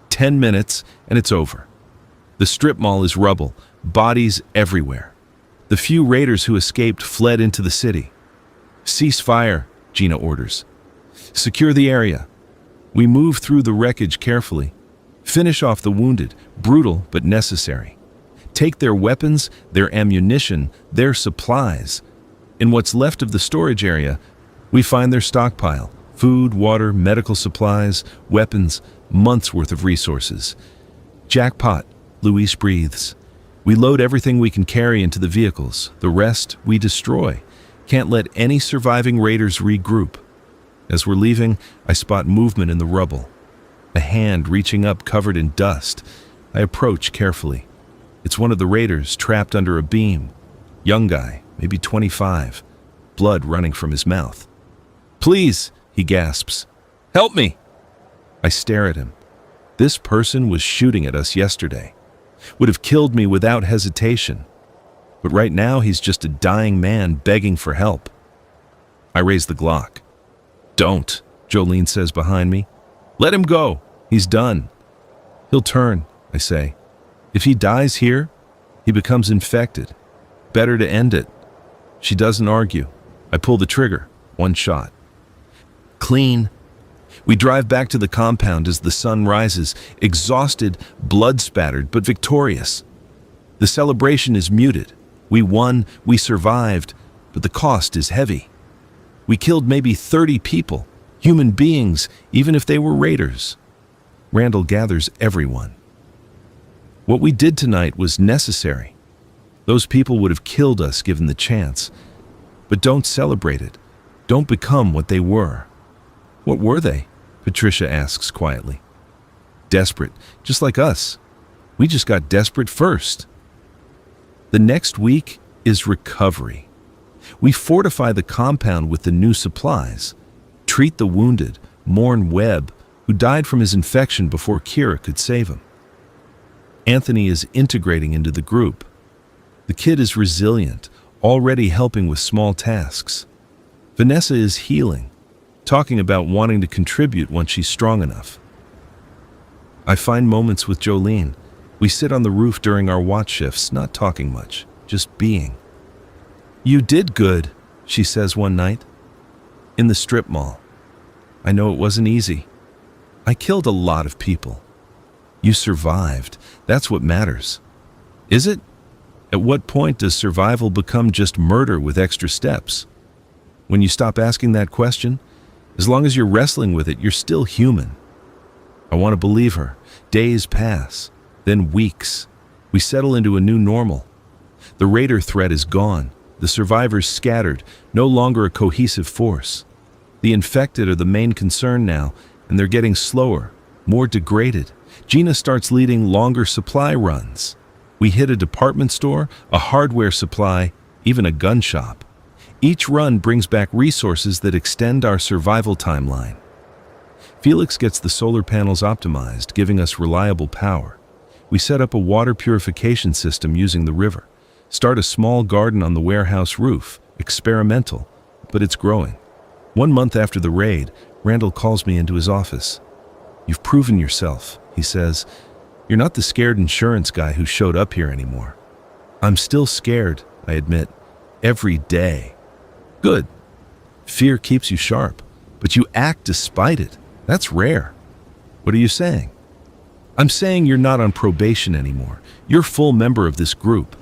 10 minutes, and it's over. The strip mall is rubble, bodies everywhere. The few raiders who escaped fled into the city. Cease fire, Gina orders. Secure the area. We move through the wreckage carefully. Finish off the wounded, brutal but necessary. Take their weapons, their ammunition, their supplies. In what's left of the storage area, we find their stockpile: food, water, medical supplies, weapons, months' worth of resources. Jackpot, Luis breathes. We load everything we can carry into the vehicles. The rest we destroy. Can't let any surviving raiders regroup. As we're leaving, I spot movement in the rubble. A hand reaching up covered in dust. I approach carefully. It's one of the raiders trapped under a beam. Young guy, maybe 25. Blood running from his mouth. Please, he gasps. Help me. I stare at him. This person was shooting at us yesterday. Would have killed me without hesitation. But right now he's just a dying man begging for help. I raise the Glock. Don't, Jolene says behind me. Let him go. He's done. He'll turn, I say. If he dies here, he becomes infected. Better to end it. She doesn't argue. I pull the trigger. One shot. Clean. We drive back to the compound as the sun rises, exhausted, blood-spattered, but victorious. The celebration is muted. We won, we survived, but the cost is heavy. We killed maybe 30 people, human beings, even if they were raiders. Randall gathers everyone. What we did tonight was necessary. Those people would have killed us given the chance. But don't celebrate it. Don't become what they were. What were they? Patricia asks quietly. Desperate, just like us. We just got desperate first. The next week is recovery. We fortify the compound with the new supplies, treat the wounded, mourn Webb, who died from his infection before Kira could save him. Anthony is integrating into the group. The kid is resilient, already helping with small tasks. Vanessa is healing, talking about wanting to contribute once she's strong enough. I find moments with Jolene. We sit on the roof during our watch shifts, not talking much, just being. "You did good," she says one night. "In the strip mall. I know it wasn't easy. I killed a lot of people. You survived. That's what matters." Is it? At what point does survival become just murder with extra steps? When you stop asking that question, as long as you're wrestling with it, you're still human. I want to believe her. Days pass, then weeks. We settle into a new normal. The raider threat is gone. The survivors scattered, no longer a cohesive force. The infected are the main concern now, and they're getting slower, more degraded. Gina starts leading longer supply runs. We hit a department store, a hardware supply, even a gun shop. Each run brings back resources that extend our survival timeline. Felix gets the solar panels optimized, giving us reliable power. We set up a water purification system using the river. Start a small garden on the warehouse roof, experimental, but it's growing. 1 month after the raid, Randall calls me into his office. "You've proven yourself," he says. "You're not the scared insurance guy who showed up here anymore." "I'm still scared," I admit, "every day." "Good. Fear keeps you sharp, but you act despite it. That's rare." "What are you saying?" "I'm saying you're not on probation anymore. You're full member of this group,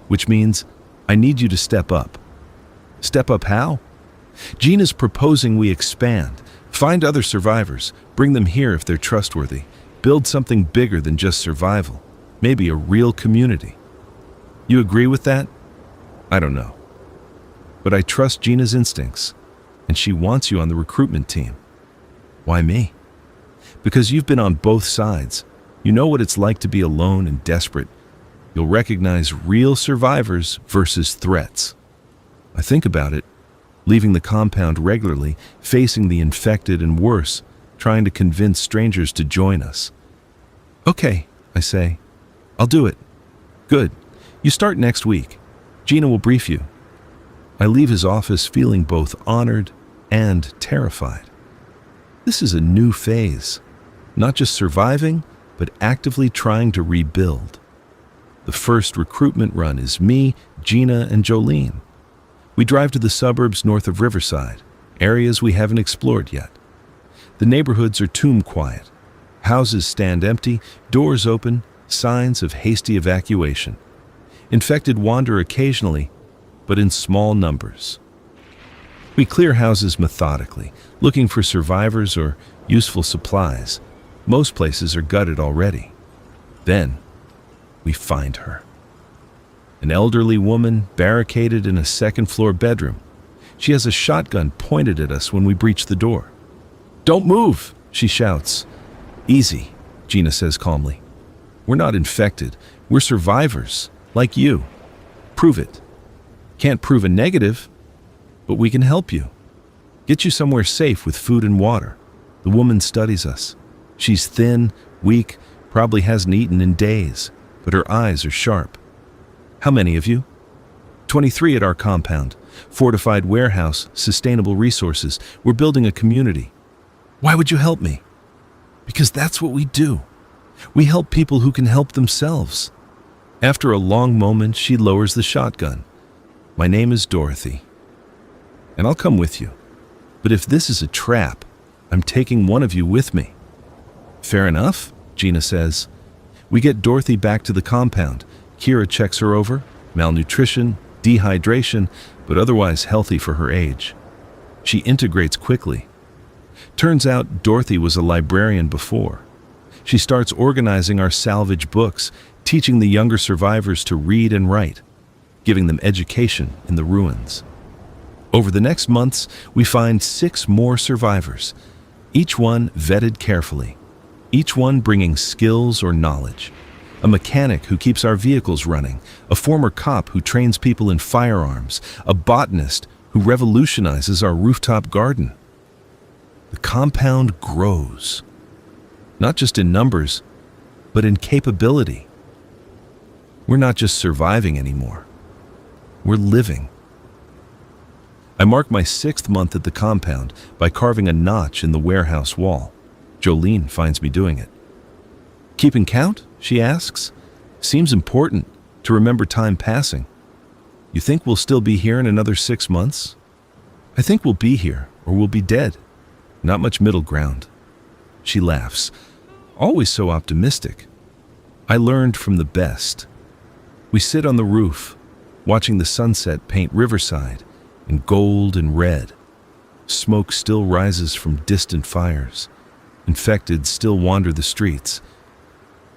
which means I need you to step up." "Step up how?" "Gina's proposing we expand, find other survivors, bring them here if they're trustworthy, build something bigger than just survival, maybe a real community." "You agree with that?" "I don't know. But I trust Gina's instincts, and she wants you on the recruitment team." "Why me?" "Because you've been on both sides. You know what it's like to be alone and desperate. You'll recognize real survivors versus threats." I think about it, leaving the compound regularly, facing the infected and worse, trying to convince strangers to join us. "Okay," I say. "I'll do it." "Good. You start next week. Gina will brief you." I leave his office feeling both honored and terrified. This is a new phase, not just surviving, but actively trying to rebuild. The first recruitment run is me, Gina, and Jolene. We drive to the suburbs north of Riverside, areas we haven't explored yet. The neighborhoods are tomb quiet. Houses stand empty, doors open, signs of hasty evacuation. Infected wander occasionally, but in small numbers. We clear houses methodically, looking for survivors or useful supplies. Most places are gutted already. Then, we find her. An elderly woman barricaded in a second-floor bedroom. She has a shotgun pointed at us when we breach the door. "Don't move," she shouts. "Easy," Gina says calmly. "We're not infected. We're survivors, like you. Prove it. Can't prove a negative, but we can help you. Get you somewhere safe with food and water." The woman studies us. She's thin, weak, probably hasn't eaten in days, but her eyes are sharp. "How many of you?" 23 at our compound. Fortified warehouse, sustainable resources. We're building a community." "Why would you help me?" "Because that's what we do. We help people who can help themselves." After a long moment, she lowers the shotgun. "My name is Dorothy, and I'll come with you. But if this is a trap, I'm taking one of you with me." "Fair enough," Gina says. We get Dorothy back to the compound. Kira checks her over. Malnutrition, dehydration, but otherwise healthy for her age. She integrates quickly. Turns out Dorothy was a librarian before. She starts organizing our salvage books, teaching the younger survivors to read and write, giving them education in the ruins. Over the next months, we find 6 more survivors, each one vetted carefully, each one bringing skills or knowledge. a mechanic who keeps our vehicles running, a former cop who trains people in firearms, a botanist who revolutionizes our rooftop garden. The compound grows, not just in numbers, but in capability. We're not just surviving anymore. We're living. I mark my 6th month at the compound by carving a notch in the warehouse wall. Jolene finds me doing it. "Keeping count?" she asks. "Seems important to remember time passing. You think we'll still be here in another 6 months?" "I think we'll be here, or we'll be dead. Not much middle ground." She laughs. Always so optimistic. I learned from the best. We sit on the roof, watching the sunset paint Riverside in gold and red. Smoke still rises from distant fires. Infected still wander the streets.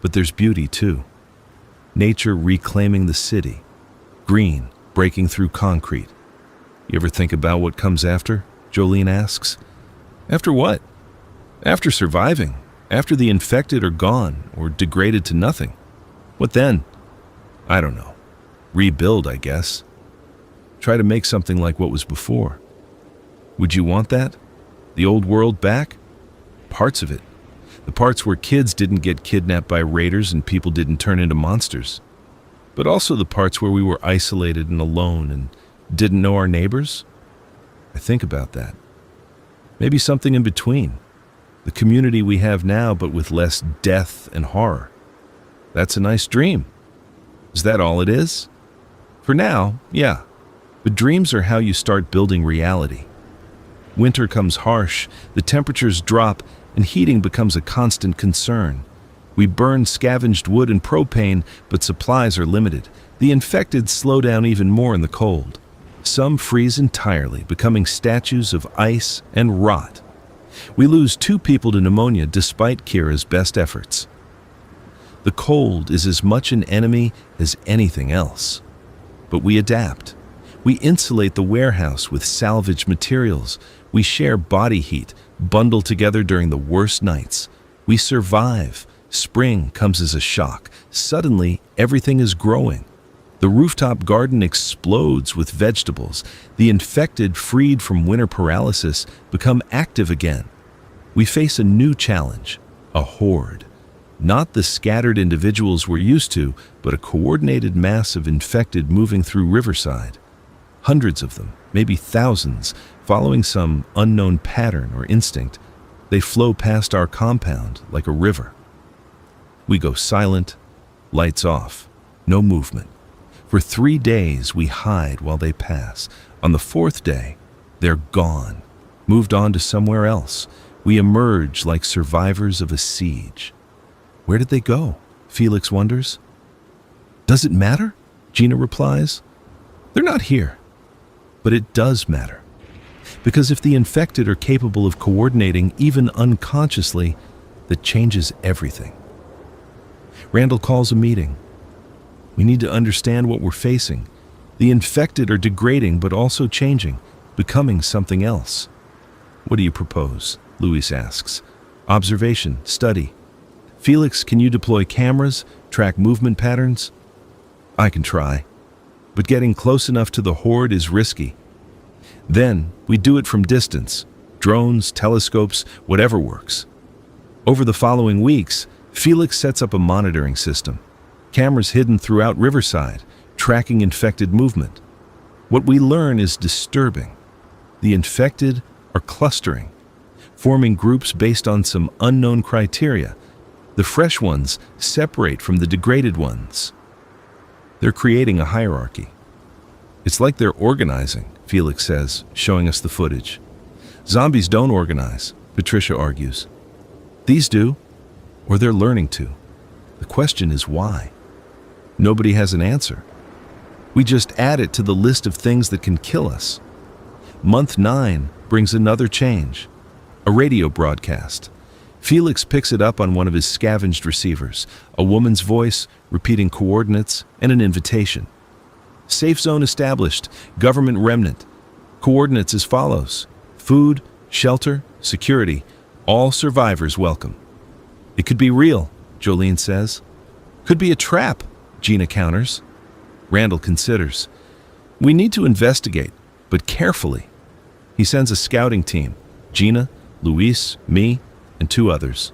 But there's beauty too. Nature reclaiming the city. Green breaking through concrete. "You ever think about what comes after?" Jolene asks. "After what?" "After surviving. After the infected are gone or degraded to nothing. What then?" "I don't know. Rebuild, I guess. Try to make something like what was before." "Would you want that? The old world back?" "Parts of it. The parts where kids didn't get kidnapped by raiders and people didn't turn into monsters. But also the parts where we were isolated and alone and didn't know our neighbors." I think about that. Maybe something in between. The community we have now, but with less death and horror. That's a nice dream. Is that all it is? For now, yeah. But dreams are how you start building reality. Winter comes harsh, the temperatures drop, and heating becomes a constant concern. We burn scavenged wood and propane, but supplies are limited. The infected slow down even more in the cold. Some freeze entirely, becoming statues of ice and rot. We lose 2 people to pneumonia despite Kira's best efforts. The cold is as much an enemy as anything else. But we adapt. We insulate the warehouse with salvaged materials. We share body heat, bundle together during the worst nights. We survive. Spring comes as a shock. Suddenly, everything is growing. The rooftop garden explodes with vegetables. The infected, freed from winter paralysis, become active again. We face a new challenge, a horde. Not the scattered individuals we're used to, but a coordinated mass of infected moving through Riverside. Hundreds of them, maybe thousands, following some unknown pattern or instinct. They flow past our compound like a river. We go silent, lights off, no movement. For 3 days we hide while they pass. On the 4th day, they're gone, moved on to somewhere else. We emerge like survivors of a siege. Where did they go? Felix wonders. Does it matter? Gina replies. They're not here. But it does matter. Because if the infected are capable of coordinating even unconsciously, that changes everything. Randall calls a meeting. We need to understand what we're facing. The infected are degrading but also changing, becoming something else. What do you propose? Luis asks. Observation, study. Felix, can you deploy cameras, track movement patterns? I can try. But getting close enough to the horde is risky. Then we do it from distance. Drones, telescopes, whatever works. Over the following weeks, Felix sets up a monitoring system. Cameras hidden throughout Riverside, tracking infected movement. What we learn is disturbing. The infected are clustering, forming groups based on some unknown criteria. The fresh ones separate from the degraded ones. They're creating a hierarchy. It's like they're organizing, Felix says, showing us the footage. Zombies don't organize, Patricia argues. These do, or they're learning to. The question is why? Nobody has an answer. We just add it to the list of things that can kill us. Month 9 brings another change. A radio broadcast. Felix picks it up on one of his scavenged receivers, a woman's voice repeating coordinates and an invitation. Safe zone established, government remnant. Coordinates as follows: food, shelter, security, all survivors welcome. It could be real, Jolene says. Could be a trap, Gina counters. Randall considers. We need to investigate, but carefully. He sends a scouting team, Gina, Luis, me, and 2 others.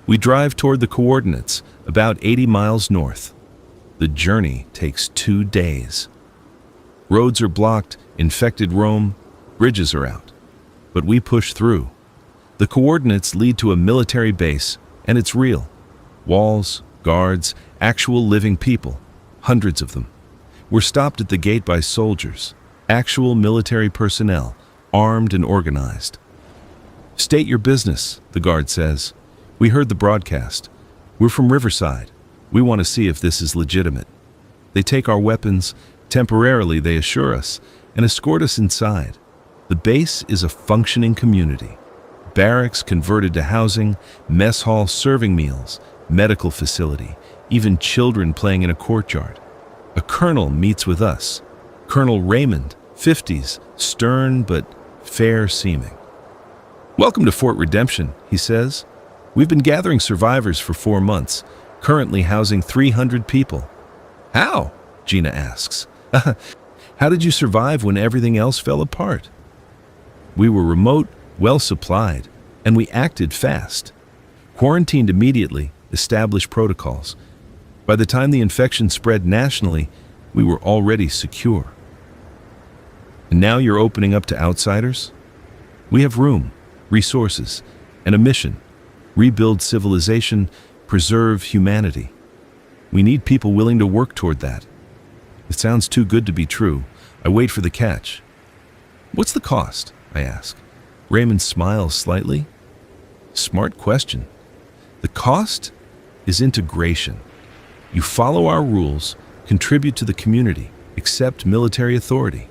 We drive toward the coordinates, about 80 miles north. The journey takes 2 days. Roads are blocked, infected roam, bridges are out. But we push through. The coordinates lead to a military base, and it's real. Walls, guards, actual living people, hundreds of them. We're stopped at the gate by soldiers, actual military personnel, armed and organized. State your business, the guard says. We heard the broadcast. We're from Riverside. We want to see if this is legitimate. They take our weapons, temporarily they assure us, and escort us inside. The base is a functioning community. Barracks converted to housing, mess hall serving meals, medical facility, even children playing in a courtyard. A colonel meets with us. Colonel Raymond, 50s, stern but fair-seeming. Welcome to Fort Redemption, he says. We've been gathering survivors for 4 months, currently housing 300 people. How? Gina asks. How did you survive when everything else fell apart? We were remote, well-supplied, and we acted fast. Quarantined immediately, established protocols. By the time the infection spread nationally, we were already secure. And now you're opening up to outsiders? We have room, resources, and a mission. Rebuild civilization, preserve humanity. We need people willing to work toward that. It sounds too good to be true. I wait for the catch. What's the cost? I ask. Raymond smiles slightly. Smart question. The cost is integration. You follow our rules, contribute to the community, accept military authority.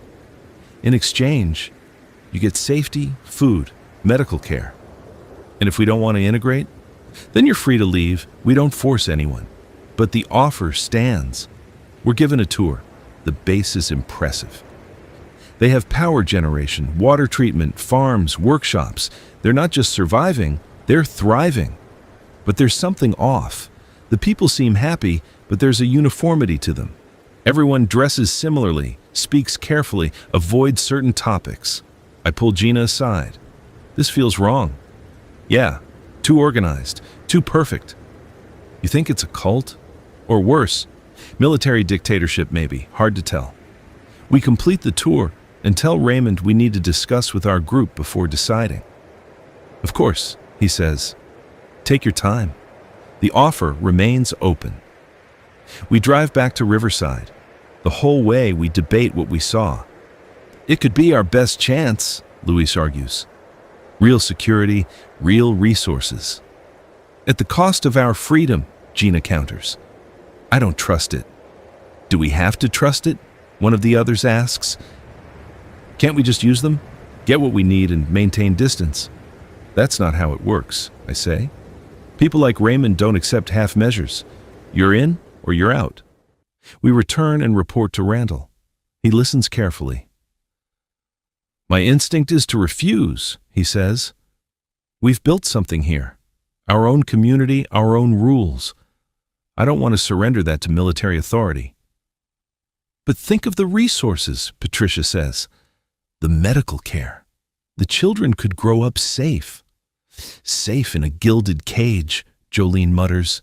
In exchange, you get safety, food, medical care. And if we don't want to integrate, then you're free to leave. We don't force anyone. But the offer stands. We're given a tour. The base is impressive. They have power generation, water treatment, farms, workshops. They're not just surviving, they're thriving. But there's something off. The people seem happy, but there's a uniformity to them. Everyone dresses similarly, speaks carefully, avoids certain topics. I pull Gina aside. This feels wrong. Yeah, too organized, too perfect. You think it's a cult? Or worse, military dictatorship maybe, hard to tell. We complete the tour and tell Raymond we need to discuss with our group before deciding. Of course, he says. Take your time. The offer remains open. We drive back to Riverside. The whole way we debate what we saw. It could be our best chance, Luis argues. Real security, real resources. At the cost of our freedom, Gina counters. I don't trust it. Do we have to trust it? One of the others asks. Can't we just use them? Get what we need and maintain distance? That's not how it works, I say. People like Raymond don't accept half measures. You're in or you're out. We return and report to Randall. He listens carefully. My instinct is to refuse, he says. We've built something here. Our own community, our own rules. I don't want to surrender that to military authority. But think of the resources, Patricia says. The medical care. The children could grow up safe. Safe in a gilded cage, Jolene mutters.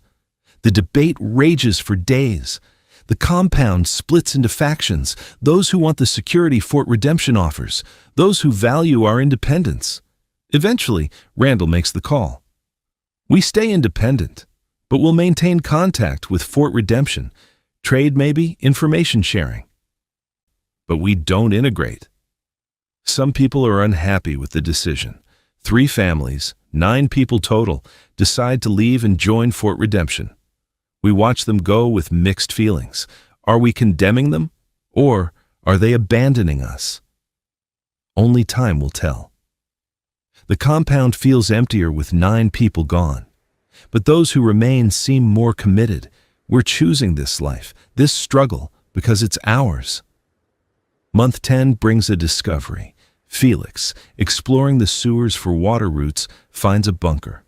The debate rages for days. The compound splits into factions, those who want the security Fort Redemption offers, those who value our independence. Eventually, Randall makes the call. We stay independent, but we'll maintain contact with Fort Redemption, trade maybe, information sharing. But we don't integrate. Some people are unhappy with the decision. 3 families, 9 people total, decide to leave and join Fort Redemption. We watch them go with mixed feelings. Are we condemning them, or are they abandoning us? Only time will tell. The compound feels emptier with 9 people gone. But those who remain seem more committed. We're choosing this life, this struggle, because it's ours. Month 10 brings a discovery. Felix, exploring the sewers for water routes, finds a bunker.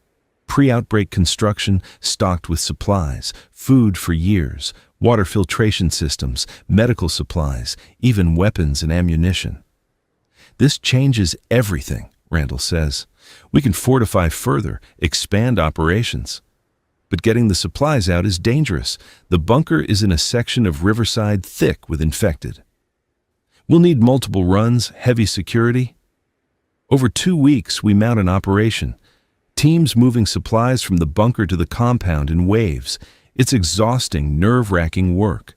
pre-outbreak construction stocked with supplies, food for years, water filtration systems, medical supplies, even weapons and ammunition. This changes everything, Randall says. We can fortify further, expand operations. But getting the supplies out is dangerous. The bunker is in a section of Riverside thick with infected. We'll need multiple runs, heavy security. Over 2 weeks, we mount an operation. Teams moving supplies from the bunker to the compound in waves. It's exhausting, nerve-wracking work.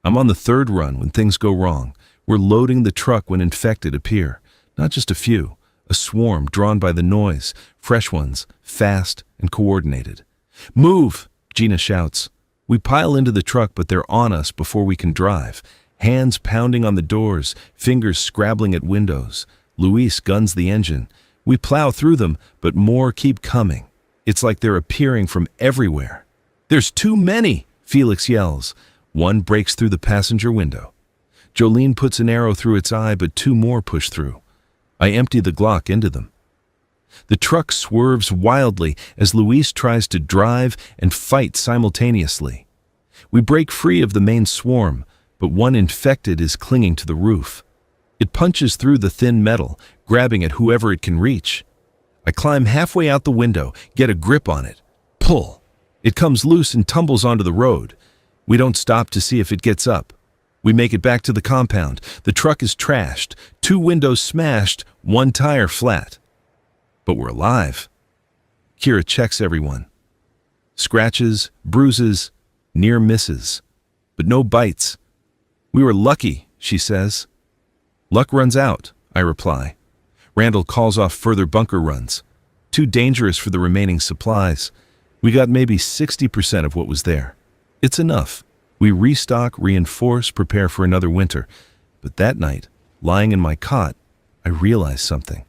I'm on the 3rd run when things go wrong. We're loading the truck when infected appear. Not just a few, a swarm drawn by the noise, fresh ones, fast and coordinated. "Move!" Gina shouts. We pile into the truck, but they're on us before we can drive. Hands pounding on the doors, fingers scrabbling at windows. Luis guns the engine. We plow through them, but more keep coming. It's like they're appearing from everywhere. "There's too many!" Felix yells. One breaks through the passenger window. Jolene puts an arrow through its eye, but 2 more push through. I empty the Glock into them. The truck swerves wildly as Luis tries to drive and fight simultaneously. We break free of the main swarm, but one infected is clinging to the roof. It punches through the thin metal, grabbing at whoever it can reach. I climb halfway out the window, get a grip on it. Pull. It comes loose and tumbles onto the road. We don't stop to see if it gets up. We make it back to the compound. The truck is trashed, 2 windows smashed, 1 tire flat. But we're alive. Kira checks everyone. Scratches, bruises, near misses, but no bites. "We were lucky," she says. "Luck runs out," I reply. Randall calls off further bunker runs. Too dangerous for the remaining supplies. We got maybe 60% of what was there. It's enough. We restock, reinforce, prepare for another winter. But that night, lying in my cot, I realized something.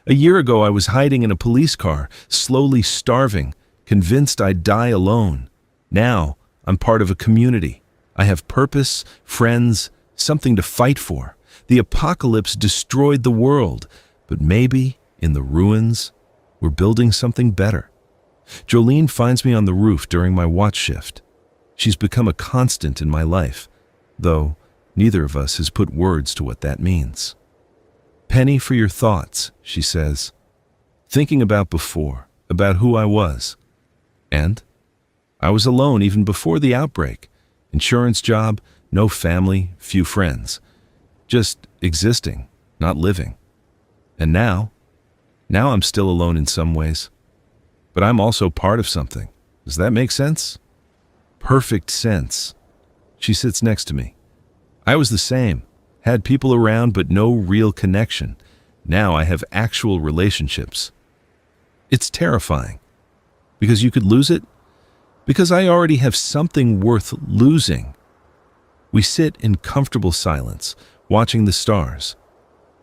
A year ago, I was hiding in a police car, slowly starving, convinced I'd die alone. Now, I'm part of a community. I have purpose, friends, something to fight for. The apocalypse destroyed the world, but maybe, in the ruins, we're building something better. Jolene finds me on the roof during my watch shift. She's become a constant in my life, though neither of us has put words to what that means. "Penny for your thoughts," she says. Thinking about before, about who I was. And I was alone even before the outbreak. Insurance job, no family, few friends. Just existing, not living. And now I'm still alone in some ways. But I'm also part of something. Does that make sense? Perfect sense. She sits next to me. I was the same. Had people around, but no real connection. Now I have actual relationships. It's terrifying. Because you could lose it? Because I already have something worth losing. We sit in comfortable silence, watching the stars.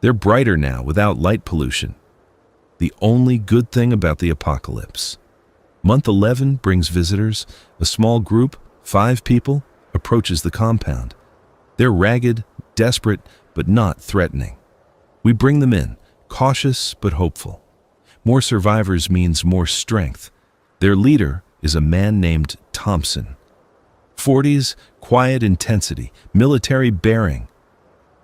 They're brighter now without light pollution. The only good thing about the apocalypse. Month 11 brings visitors. A small group, 5 people, approaches the compound. They're ragged, desperate, but not threatening. We bring them in, cautious but hopeful. More survivors means more strength. Their leader is a man named Thompson. 40s, quiet intensity, military bearing.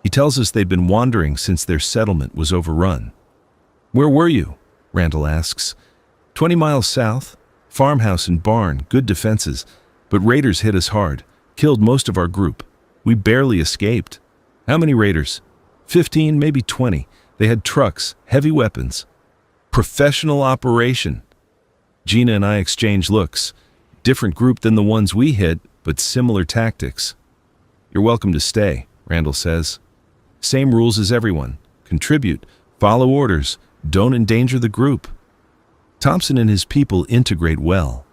He tells us they've been wandering since their settlement was overrun. "Where were you?" Randall asks. 20 miles south, farmhouse and barn, good defenses, but raiders hit us hard, killed most of our group. We barely escaped." "How many raiders?" 15, maybe 20. They had trucks, heavy weapons. "Professional operation." Gina and I exchange looks. Different group than the ones we hit, but similar tactics. "You're welcome to stay," Randall says. "Same rules as everyone. Contribute, follow orders, don't endanger the group." Thompson and his people integrate well.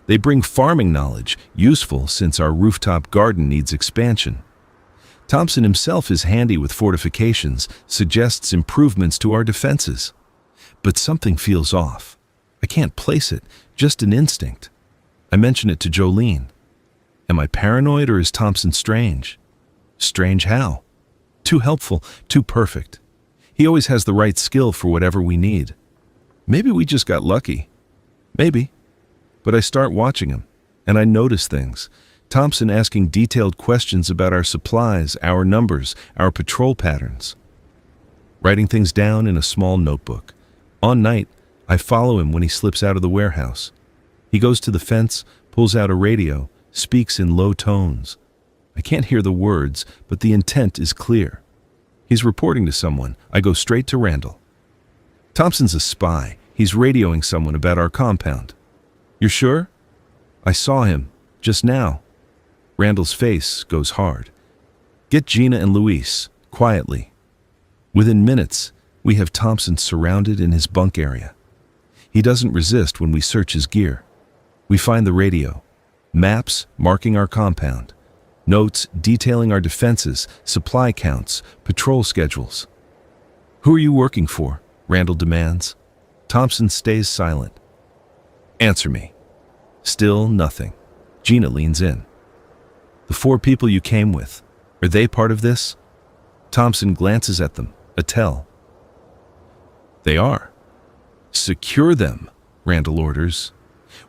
They bring farming knowledge, useful since our rooftop garden needs expansion. Thompson himself is handy with fortifications, suggests improvements to our defenses. But something feels off. I can't place it, just an instinct. I mention it to Jolene. Am I paranoid or is Thompson strange? Strange how? Too helpful, too perfect. He always has the right skill for whatever we need. Maybe we just got lucky. Maybe. But I start watching him, and I notice things. Thompson asking detailed questions about our supplies, our numbers, our patrol patterns. Writing things down in a small notebook. On night, I follow him when he slips out of the warehouse. He goes to the fence, pulls out a radio, speaks in low tones. I can't hear the words, but the intent is clear. He's reporting to someone. I go straight to Randall. Thompson's a spy. He's radioing someone about our compound. You're sure? I saw him, just now. Randall's face goes hard. Get Gina and Luis, quietly. Within minutes, we have Thompson surrounded in his bunk area. He doesn't resist when we search his gear. We find the radio, maps marking our compound, notes detailing our defenses, supply counts, patrol schedules. Who are you working for? Randall demands. Thompson stays silent. Answer me. Still nothing. Gina leans in. The 4 people you came with, are they part of this? Thompson glances at them, a tell. They are. Secure them, Randall orders.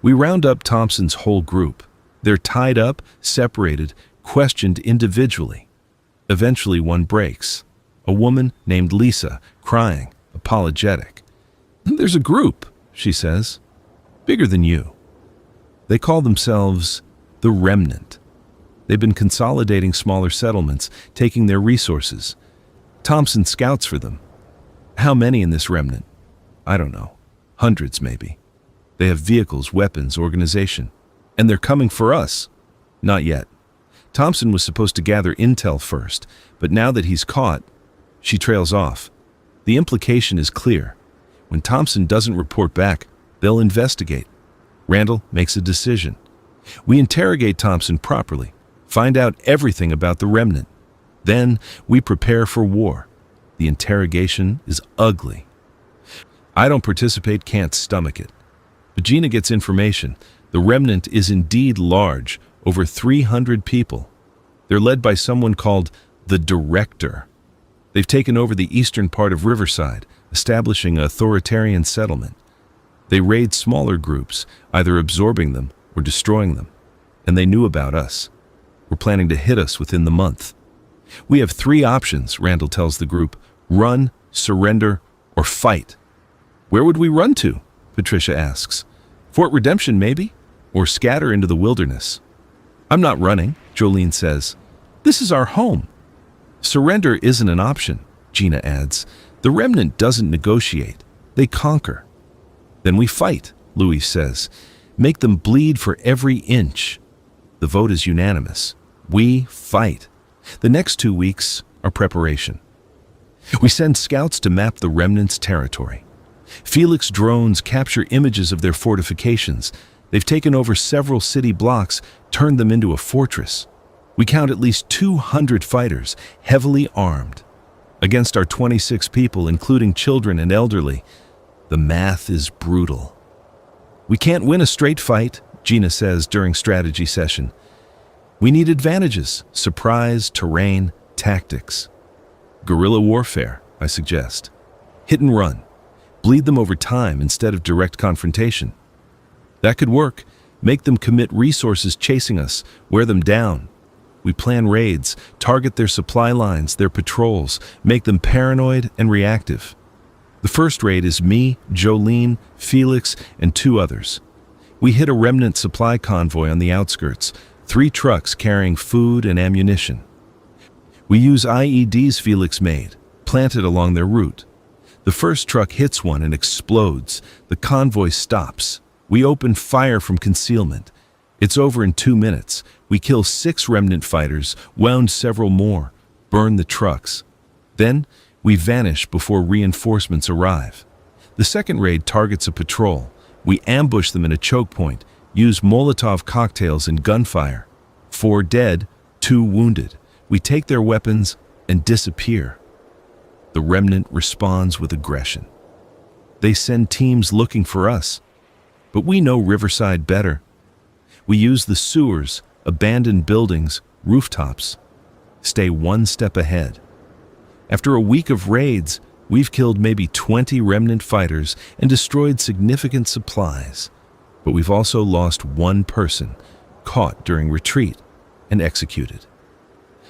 We round up Thompson's whole group. They're tied up, separated, questioned individually. Eventually one breaks. A woman named Lisa, crying, apologetic. There's a group, she says, bigger than you. They call themselves the Remnant. They've been consolidating smaller settlements, taking their resources. Thompson scouts for them. How many in this remnant? I don't know. Hundreds, maybe. They have vehicles, weapons, organization. And they're coming for us. Not yet. Thompson was supposed to gather intel first, but now that he's caught, she trails off. The implication is clear. When Thompson doesn't report back, they'll investigate. Randall makes a decision. We interrogate Thompson properly, find out everything about the remnant. Then we prepare for war. The interrogation is ugly. I don't participate, can't stomach it. But Gina gets information. The remnant is indeed large, over 300 people. They're led by someone called the Director. They've taken over the eastern part of Riverside, establishing an authoritarian settlement. They raid smaller groups, either absorbing them or destroying them. And they knew about us. We're planning to hit us within the month. We have 3 options, Randall tells the group. Run, surrender, or fight. Where would we run to? Patricia asks. Fort Redemption, maybe? Or scatter into the wilderness? I'm not running, Jolene says. This is our home. Surrender isn't an option, Gina adds. The remnant doesn't negotiate. They conquer. Then we fight, Luis says. Make them bleed for every inch. The vote is unanimous. We fight. The next 2 weeks are preparation. We send scouts to map the remnant's territory. Felix drones capture images of their fortifications. They've taken over several city blocks, turned them into a fortress. We count at least 200 fighters, heavily armed. Against our 26 people, including children and elderly, the math is brutal. We can't win a straight fight, Gina says during strategy session. We need advantages, surprise, terrain, tactics. Guerrilla warfare, I suggest. Hit and run. Bleed them over time instead of direct confrontation. That could work. Make them commit resources chasing us, wear them down. We plan raids, target their supply lines, their patrols, make them paranoid and reactive. The first raid is me, Jolene, Felix, and 2 others. We hit a remnant supply convoy on the outskirts, 3 trucks carrying food and ammunition. We use IEDs Felix made, planted along their route. The first truck hits one and explodes. The convoy stops. We open fire from concealment. It's over in 2 minutes. We kill 6 remnant fighters, wound several more, burn the trucks. Then we vanish before reinforcements arrive. The second raid targets a patrol. We ambush them in a choke point, use Molotov cocktails and gunfire. 4 dead, 2 wounded. We take their weapons and disappear. The remnant responds with aggression. They send teams looking for us, but we know Riverside better. We use the sewers, abandoned buildings, rooftops. Stay 1 step ahead. After a week of raids, we've killed maybe 20 remnant fighters and destroyed significant supplies. But we've also lost one person, caught during retreat and executed.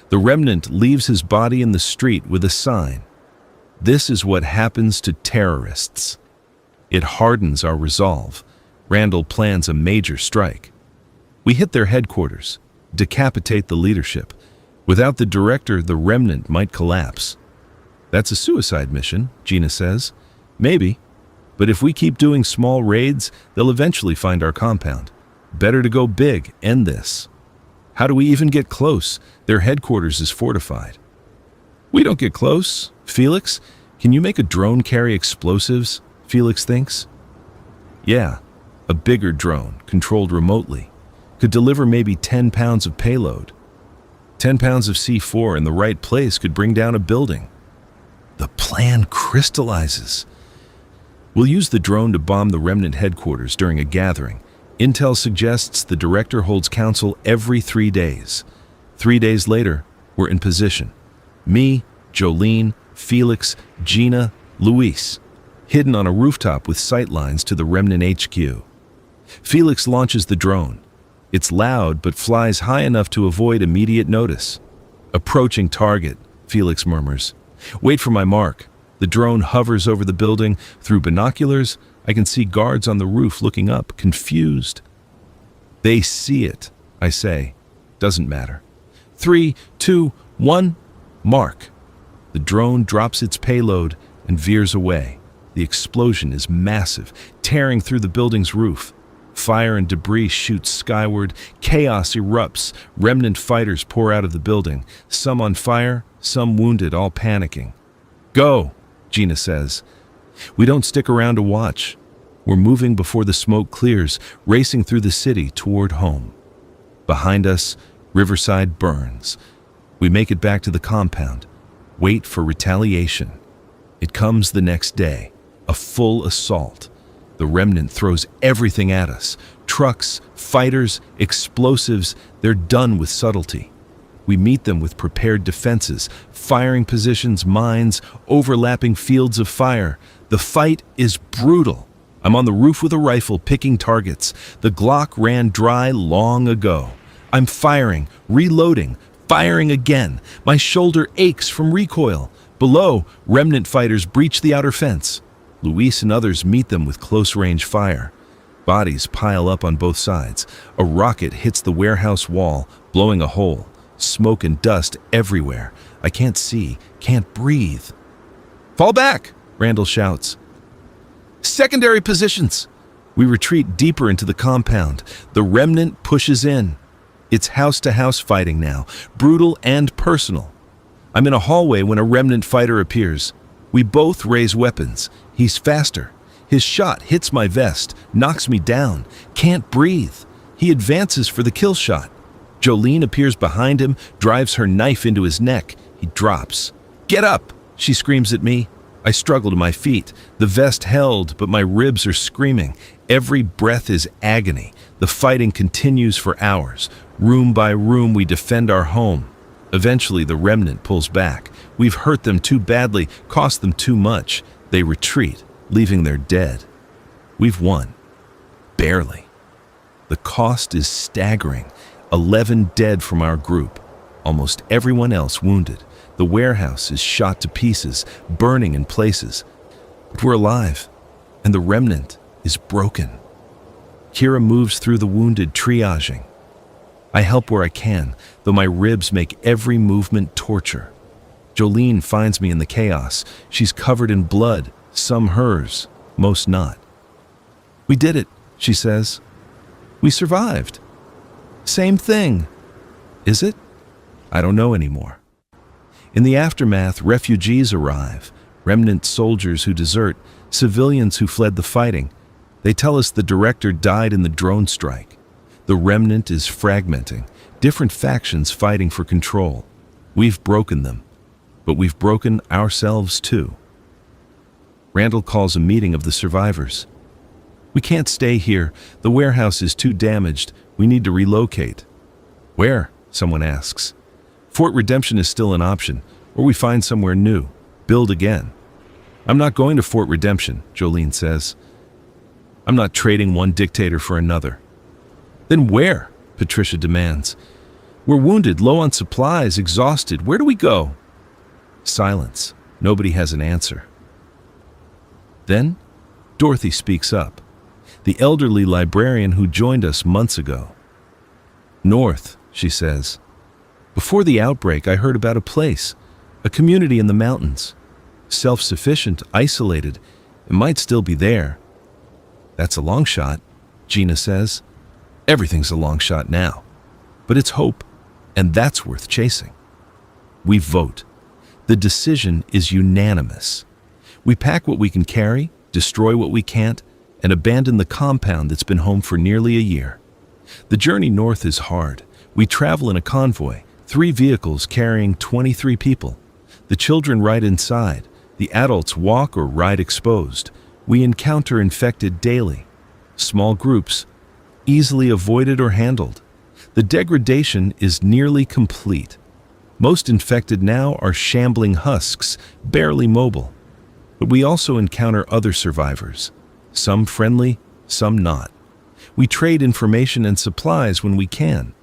The remnant leaves his body in the street with a sign. This is what happens to terrorists. It hardens our resolve. Randall plans a major strike. We hit their headquarters, decapitate the leadership. Without the director, the remnant might collapse. That's a suicide mission, Gina says. Maybe. But if we keep doing small raids, they'll eventually find our compound. Better to go big, end this. How do we even get close? Their headquarters is fortified. We don't get close. Felix, can you make a drone carry explosives? Felix thinks. Yeah, a bigger drone, controlled remotely. Could deliver maybe 10 pounds of payload. 10 pounds of C4 in the right place could bring down a building. The plan crystallizes. We'll use the drone to bomb the remnant headquarters during a gathering. Intel suggests the director holds council every 3 days. 3 days later, we're in position. Me, Jolene, Felix, Gina, Luis, hidden on a rooftop with sight lines to the remnant HQ. Felix launches the drone. It's loud but flies high enough to avoid immediate notice. Approaching target, Felix murmurs. Wait for my mark. The drone hovers over the building. Through binoculars, I can see guards on the roof looking up, confused. They see it, I say. Doesn't matter. 3, 2, 1, mark. The drone drops its payload and veers away. The explosion is massive, tearing through the building's roof. Fire and debris shoot skyward. Chaos erupts. Remnant fighters pour out of the building, some on fire, some wounded, all panicking. Go, Gina says. We don't stick around to watch. We're moving before the smoke clears, racing through the city toward home. Behind us, Riverside burns. We make it back to the compound. Wait for retaliation. It comes the next day, a full assault. The remnant throws everything at us. Trucks, fighters, explosives, they're done with subtlety. We meet them with prepared defenses, firing positions, mines, overlapping fields of fire. The fight is brutal. I'm on the roof with a rifle, picking targets. The Glock ran dry long ago. I'm firing, reloading, firing again. My shoulder aches from recoil. Below, remnant fighters breach the outer fence. Luis and others meet them with close-range fire. Bodies pile up on both sides. A rocket hits the warehouse wall, blowing a hole. Smoke and dust everywhere. I can't see, can't breathe. Fall back, Randall shouts. Secondary positions. We retreat deeper into the compound. The remnant pushes in. It's house-to-house fighting now, brutal and personal. I'm in a hallway when a remnant fighter appears. We both raise weapons. He's faster. His shot hits my vest, knocks me down. Can't breathe. He advances for the kill shot. Jolene appears behind him, drives her knife into his neck. He drops. Get up, she screams at me. I struggle to my feet. The vest held, but my ribs are screaming. Every breath is agony. The fighting continues for hours. Room by room, we defend our home. Eventually, the remnant pulls back. We've hurt them too badly, cost them too much. They retreat, leaving their dead. We've won. Barely. The cost is staggering. 11 dead from our group. Almost everyone else wounded. The warehouse is shot to pieces, burning in places. But we're alive, and the remnant is broken. Kira moves through the wounded, triaging. I help where I can, though my ribs make every movement torture. Jolene finds me in the chaos. She's covered in blood, some hers, most not. We did it, she says. We survived. Same thing. Is it? I don't know anymore. In the aftermath, refugees arrive, remnant soldiers who desert, civilians who fled the fighting. They tell us the director died in the drone strike. The remnant is fragmenting, different factions fighting for control. We've broken them, but we've broken ourselves too. Randall calls a meeting of the survivors. We can't stay here. The warehouse is too damaged. We need to relocate. Where? Someone asks. Fort Redemption is still an option, or we find somewhere new. Build again. I'm not going to Fort Redemption, Jolene says. I'm not trading one dictator for another. Then where? Patricia demands. We're wounded, low on supplies, exhausted. Where do we go? Silence. Nobody has an answer. Then, Dorothy speaks up, the elderly librarian who joined us months ago. North, she says. Before the outbreak, I heard about a place, a community in the mountains. Self-sufficient, isolated. It might still be there. That's a long shot, Gina says. Everything's a long shot now. But it's hope, and that's worth chasing. We vote. The decision is unanimous. We pack what we can carry, destroy what we can't, and abandon the compound that's been home for nearly a year. The journey north is hard. We travel in a convoy, 3 vehicles carrying 23 people. The children ride inside. The adults walk or ride exposed. We encounter infected daily. Small groups, easily avoided or handled. The degradation is nearly complete. Most infected now are shambling husks, barely mobile. But we also encounter other survivors, some friendly, some not. We trade information and supplies when we can,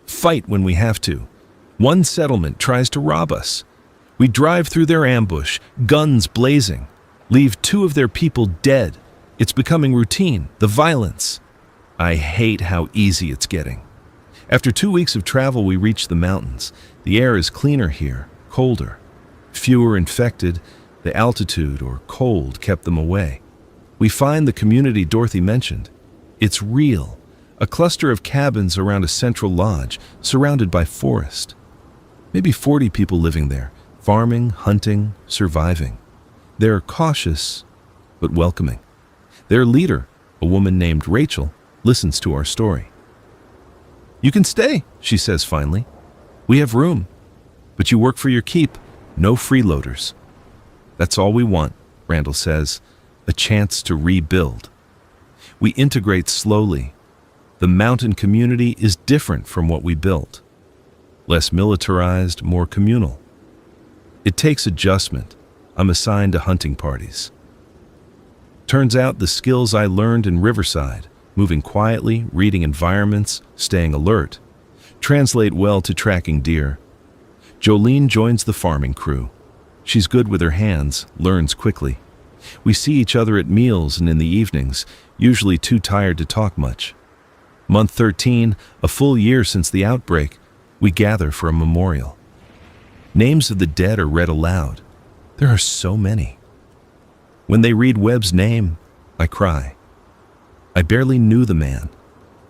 fight when we have to. One settlement tries to rob us. We drive through their ambush, guns blazing, leave 2 of their people dead. It's becoming routine, the violence. I hate how easy it's getting. After 2 weeks of travel, we reach the mountains. The air is cleaner here, colder. Fewer infected, the altitude or cold kept them away. We find the community Dorothy mentioned. It's real, a cluster of cabins around a central lodge, surrounded by forest. Maybe 40 people living there, farming, hunting, surviving. They're cautious, but welcoming. Their leader, a woman named Rachel, listens to our story. You can stay, she says finally. We have room, but you work for your keep, no freeloaders. That's all we want, Randall says, a chance to rebuild. We integrate slowly. The mountain community is different from what we built. Less militarized, more communal. It takes adjustment. I'm assigned to hunting parties. Turns out the skills I learned in Riverside, moving quietly, reading environments, staying alert, translate well to tracking deer. Jolene joins the farming crew. She's good with her hands, learns quickly. We see each other at meals and in the evenings, usually too tired to talk much. Month 13, a full year since the outbreak, we gather for a memorial. Names of the dead are read aloud. There are so many. When they read Webb's name, I cry. I barely knew the man,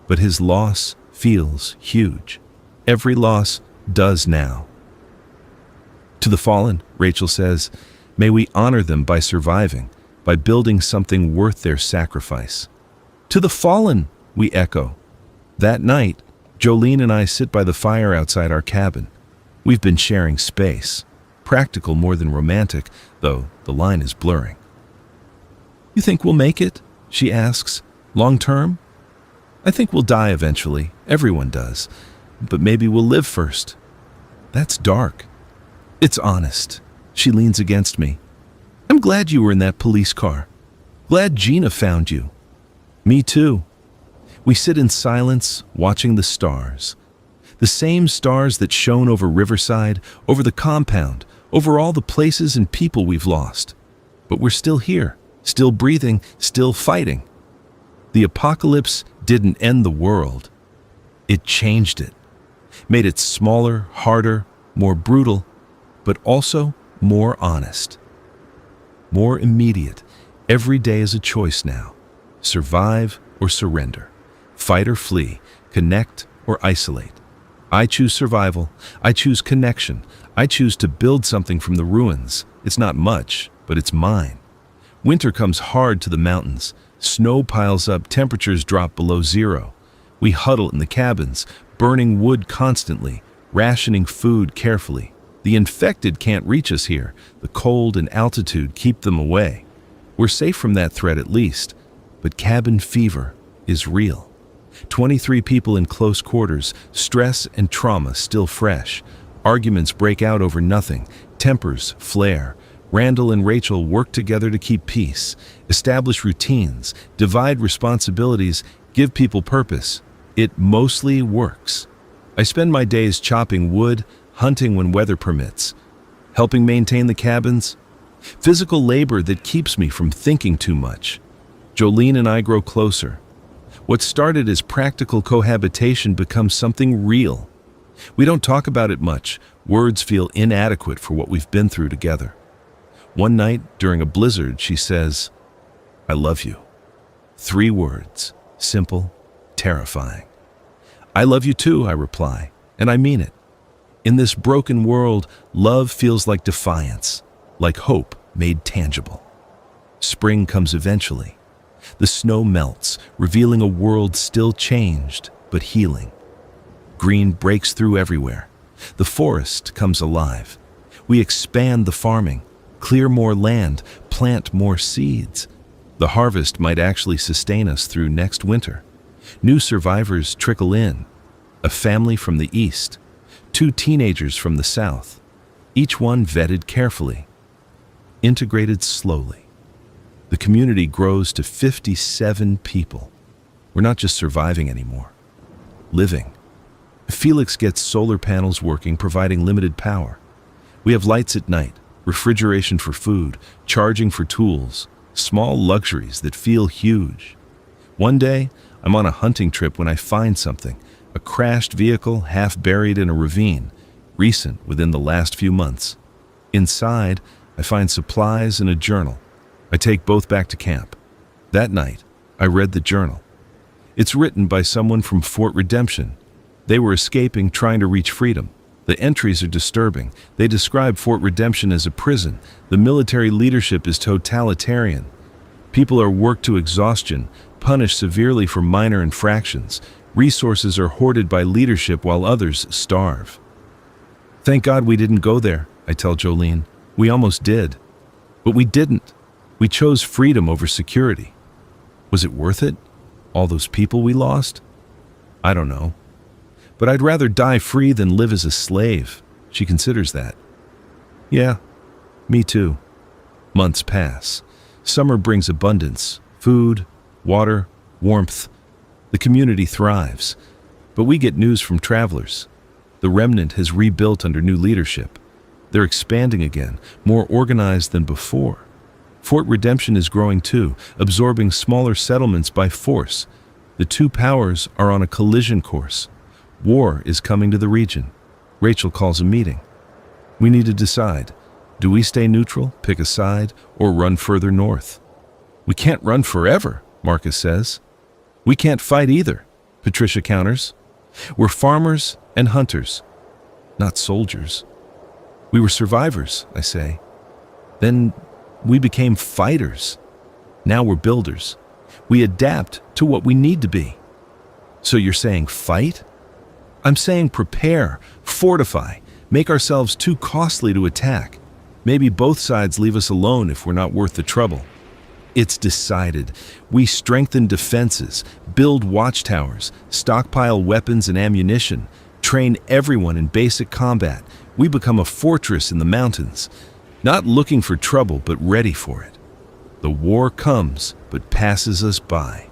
but his loss feels huge. Every loss does now. To the fallen, Rachel says, may we honor them by surviving, by building something worth their sacrifice. To the fallen, we echo. That night, Jolene and I sit by the fire outside our cabin. We've been sharing space, practical more than romantic, though the line is blurring. You think we'll make it? She asks. Long term? I think we'll die eventually. Everyone does. But maybe we'll live first. That's dark. It's honest. She leans against me. I'm glad you were in that police car. Glad Gina found you. Me too. We sit in silence, watching the stars. The same stars that shone over Riverside, over the compound, over all the places and people we've lost. But we're still here, still breathing, still fighting. The apocalypse didn't end the world. It changed it. Made it smaller, harder, more brutal, but also more honest. More immediate. Every day is a choice now. Survive or surrender. Fight or flee. Connect or isolate. I choose survival. I choose connection. I choose to build something from the ruins. It's not much, but it's mine. Winter comes hard to the mountains. Snow piles up, temperatures drop below zero. We huddle in the cabins, burning wood constantly, rationing food carefully. The infected can't reach us here. The cold and altitude keep them away. We're safe from that threat at least, but cabin fever is real. 23 people in close quarters, stress and trauma still fresh. Arguments break out over nothing, tempers flare. Randall and Rachel work together to keep peace, establish routines, divide responsibilities, give people purpose. It mostly works. I spend my days chopping wood, hunting when weather permits, helping maintain the cabins. Physical labor that keeps me from thinking too much. Jolene and I grow closer. What started as practical cohabitation becomes something real. We don't talk about it much. Words feel inadequate for what we've been through together. One night, during a blizzard, she says, "I love you." 3 words, simple, terrifying. "I love you too," I reply, and I mean it. In this broken world, love feels like defiance, like hope made tangible. Spring comes eventually. The snow melts, revealing a world still changed, but healing. Green breaks through everywhere. The forest comes alive. We expand the farming, clear more land, plant more seeds. The harvest might actually sustain us through next winter. New survivors trickle in. A family from the east, 2 teenagers from the south, each one vetted carefully, integrated slowly. The community grows to 57 people. We're not just surviving anymore, living. Felix gets solar panels working, providing limited power. We have lights at night, refrigeration for food, charging for tools, small luxuries that feel huge. One day, I'm on a hunting trip when I find something, a crashed vehicle half buried in a ravine, recent within the last few months. Inside, I find supplies and a journal. I take both back to camp. That night, I read the journal. It's written by someone from Fort Redemption. They were escaping, trying to reach freedom. The entries are disturbing. They describe Fort Redemption as a prison. The military leadership is totalitarian. People are worked to exhaustion, punished severely for minor infractions. Resources are hoarded by leadership while others starve. Thank God we didn't go there, I tell Jolene. We almost did. But we didn't. We chose freedom over security. Was it worth it? All those people we lost? I don't know. But I'd rather die free than live as a slave. She considers that. Yeah, me too. Months pass. Summer brings abundance, food, water, warmth. The community thrives. But we get news from travelers. The remnant has rebuilt under new leadership. They're expanding again, more organized than before. Fort Redemption is growing too, absorbing smaller settlements by force. The 2 powers are on a collision course. War is coming to the region. Rachel calls a meeting. We need to decide. Do we stay neutral, pick a side, or run further north? We can't run forever, Marcus says. We can't fight either, Patricia counters. We're farmers and hunters, not soldiers. We were survivors, I say. Then we became fighters. Now we're builders. We adapt to what we need to be. So you're saying fight? I'm saying prepare, fortify, make ourselves too costly to attack. Maybe both sides leave us alone if we're not worth the trouble. It's decided. We strengthen defenses, build watchtowers, stockpile weapons and ammunition, train everyone in basic combat. We become a fortress in the mountains, not looking for trouble but ready for it. The war comes but passes us by.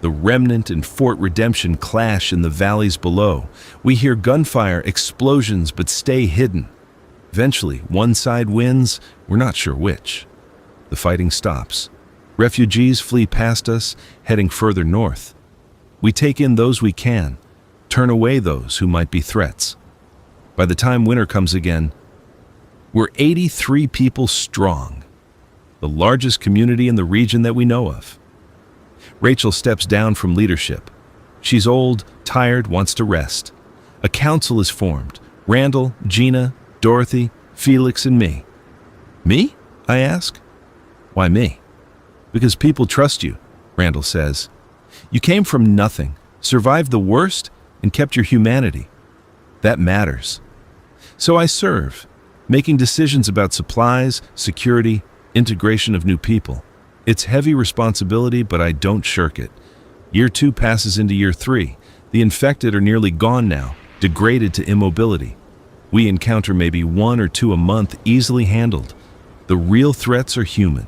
The remnant and Fort Redemption clash in the valleys below. We hear gunfire, explosions, but stay hidden. Eventually, one side wins, we're not sure which. The fighting stops. Refugees flee past us, heading further north. We take in those we can, turn away those who might be threats. By the time winter comes again, we're 83 people strong, the largest community in the region that we know of. Rachel steps down from leadership. She's old, tired, wants to rest. A council is formed. Randall, Gina, Dorothy, Felix, and me. Me? I ask. Why me? Because people trust you, Randall says. You came from nothing, survived the worst, and kept your humanity. That matters. So I serve, making decisions about supplies, security, integration of new people. It's heavy responsibility, but I don't shirk it. Year 2 passes into year 3. The infected are nearly gone now, degraded to immobility. We encounter maybe 1 or 2 a month, easily handled. The real threats are human.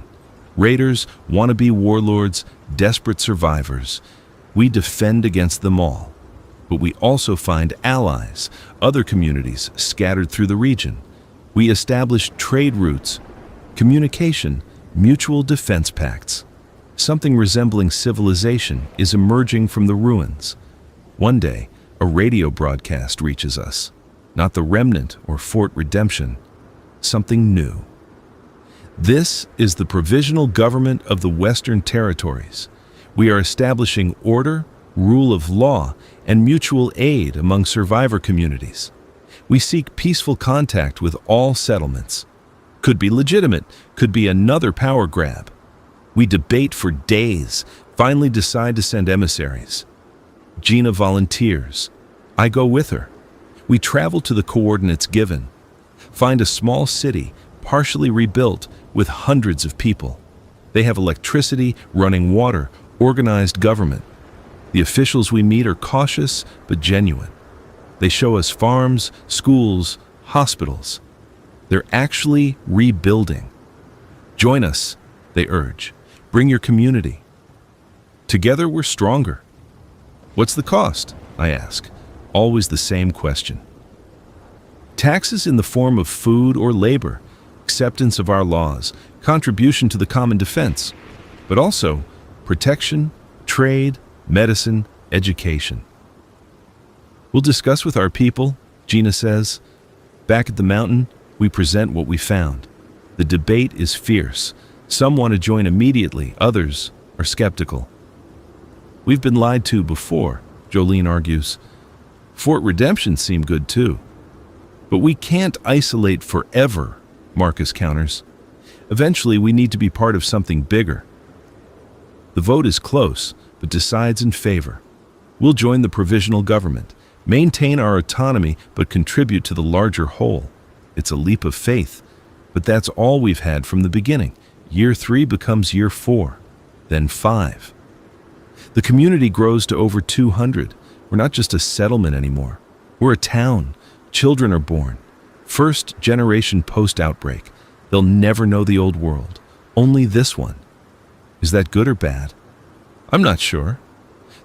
Raiders, wannabe warlords, desperate survivors. We defend against them all. But we also find allies, other communities scattered through the region. We establish trade routes, communication, mutual defense pacts. Something resembling civilization is emerging from the ruins. One day, a radio broadcast reaches us. Not the remnant or Fort Redemption, something new. This is the Provisional Government of the Western Territories. We are establishing order, rule of law, and mutual aid among survivor communities. We seek peaceful contact with all settlements. Could be legitimate, could be another power grab. We debate for days, finally decide to send emissaries. Gina volunteers. I go with her. We travel to the coordinates given, find a small city, partially rebuilt, with hundreds of people. They have electricity, running water, organized government. The officials we meet are cautious but genuine. They show us farms, schools, hospitals. They're actually rebuilding. Join us, they urge. Bring your community. Together we're stronger. What's the cost? I ask. Always the same question. Taxes in the form of food or labor, acceptance of our laws, contribution to the common defense, but also protection, trade, medicine, education. We'll discuss with our people, Gina says. Back at the mountain, we present what we found. The debate is fierce. Some want to join immediately, others are skeptical. We've been lied to before, Jolene argues. Fort Redemption seemed good too. But we can't isolate forever, Marcus counters. Eventually, we need to be part of something bigger. The vote is close, but decides in favor. We'll join the provisional government, maintain our autonomy, but contribute to the larger whole. It's a leap of faith, but that's all we've had from the beginning. Year 3 becomes year 4, then 5. The community grows to over 200. We're not just a settlement anymore. We're a town. Children are born. First generation post-outbreak. They'll never know the old world. Only this one. Is that good or bad? I'm not sure.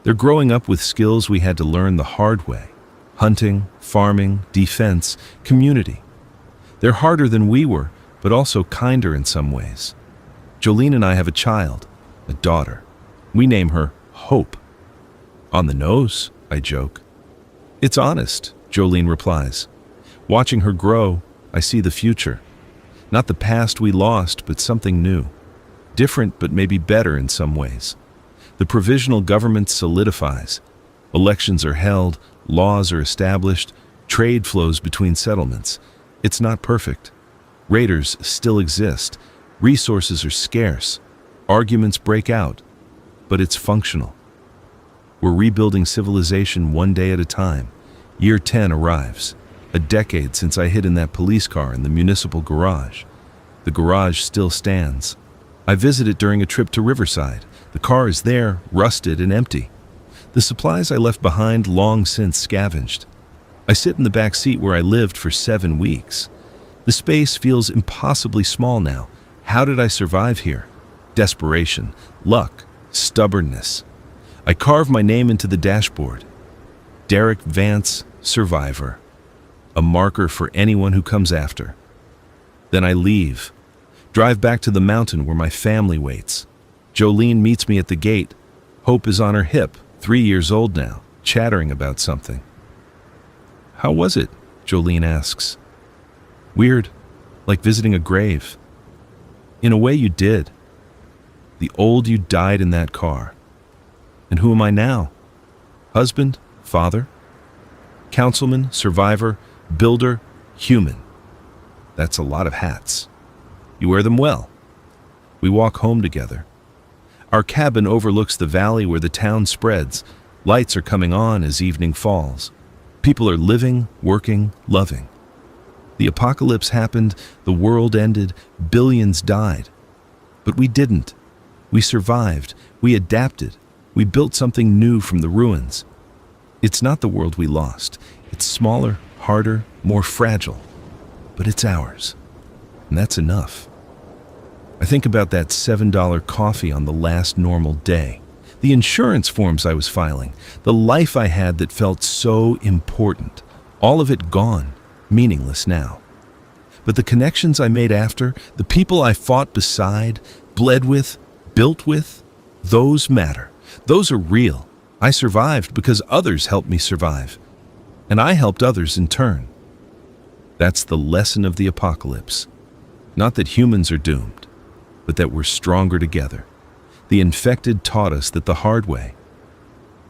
They're growing up with skills we had to learn the hard way. Hunting, farming, defense, community. They're harder than we were, but also kinder in some ways. Jolene and I have a child, a daughter. We name her Hope. On the nose, I joke. It's honest, Jolene replies. Watching her grow, I see the future. Not the past we lost, but something new. Different, but maybe better in some ways. The provisional government solidifies. Elections are held, laws are established, trade flows between settlements. It's not perfect. Raiders still exist. Resources are scarce. Arguments break out. But it's functional. We're rebuilding civilization one day at a time. Year 10 arrives. A decade since I hid in that police car in the municipal garage. The garage still stands. I visit it during a trip to Riverside. The car is there, rusted and empty. The supplies I left behind long since scavenged. I sit in the back seat where I lived for 7 weeks. The space feels impossibly small now. How did I survive here? Desperation, luck, stubbornness. I carve my name into the dashboard. Derek Vance, survivor. A marker for anyone who comes after. Then I leave. Drive back to the mountain where my family waits. Jolene meets me at the gate. Hope is on her hip, 3 years old now, chattering about something. How was it? Jolene asks. Weird, like visiting a grave. In a way you did. The old you died in that car. And who am I now? Husband? Father? Councilman? Survivor? Builder? Human. That's a lot of hats. You wear them well. We walk home together. Our cabin overlooks the valley where the town spreads. Lights are coming on as evening falls. People are living, working, loving. The apocalypse happened, the world ended, billions died. But we didn't. We survived, we adapted, we built something new from the ruins. It's not the world we lost. It's smaller, harder, more fragile. But it's ours. And that's enough. I think about that $7 coffee on the last normal day, the insurance forms I was filing, the life I had that felt so important, all of it gone, meaningless now. But the connections I made after, the people I fought beside, bled with, built with, those matter. Those are real. I survived because others helped me survive. And I helped others in turn. That's the lesson of the apocalypse. Not that humans are doomed, but that we're stronger together. The infected taught us that the hard way.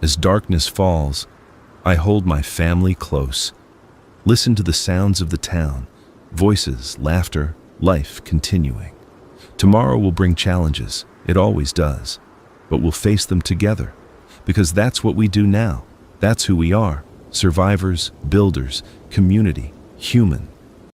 As darkness falls, I hold my family close. Listen to the sounds of the town. Voices, laughter, life continuing. Tomorrow will bring challenges, it always does, but we'll face them together, because that's what we do now. That's who we are, survivors, builders, community, human.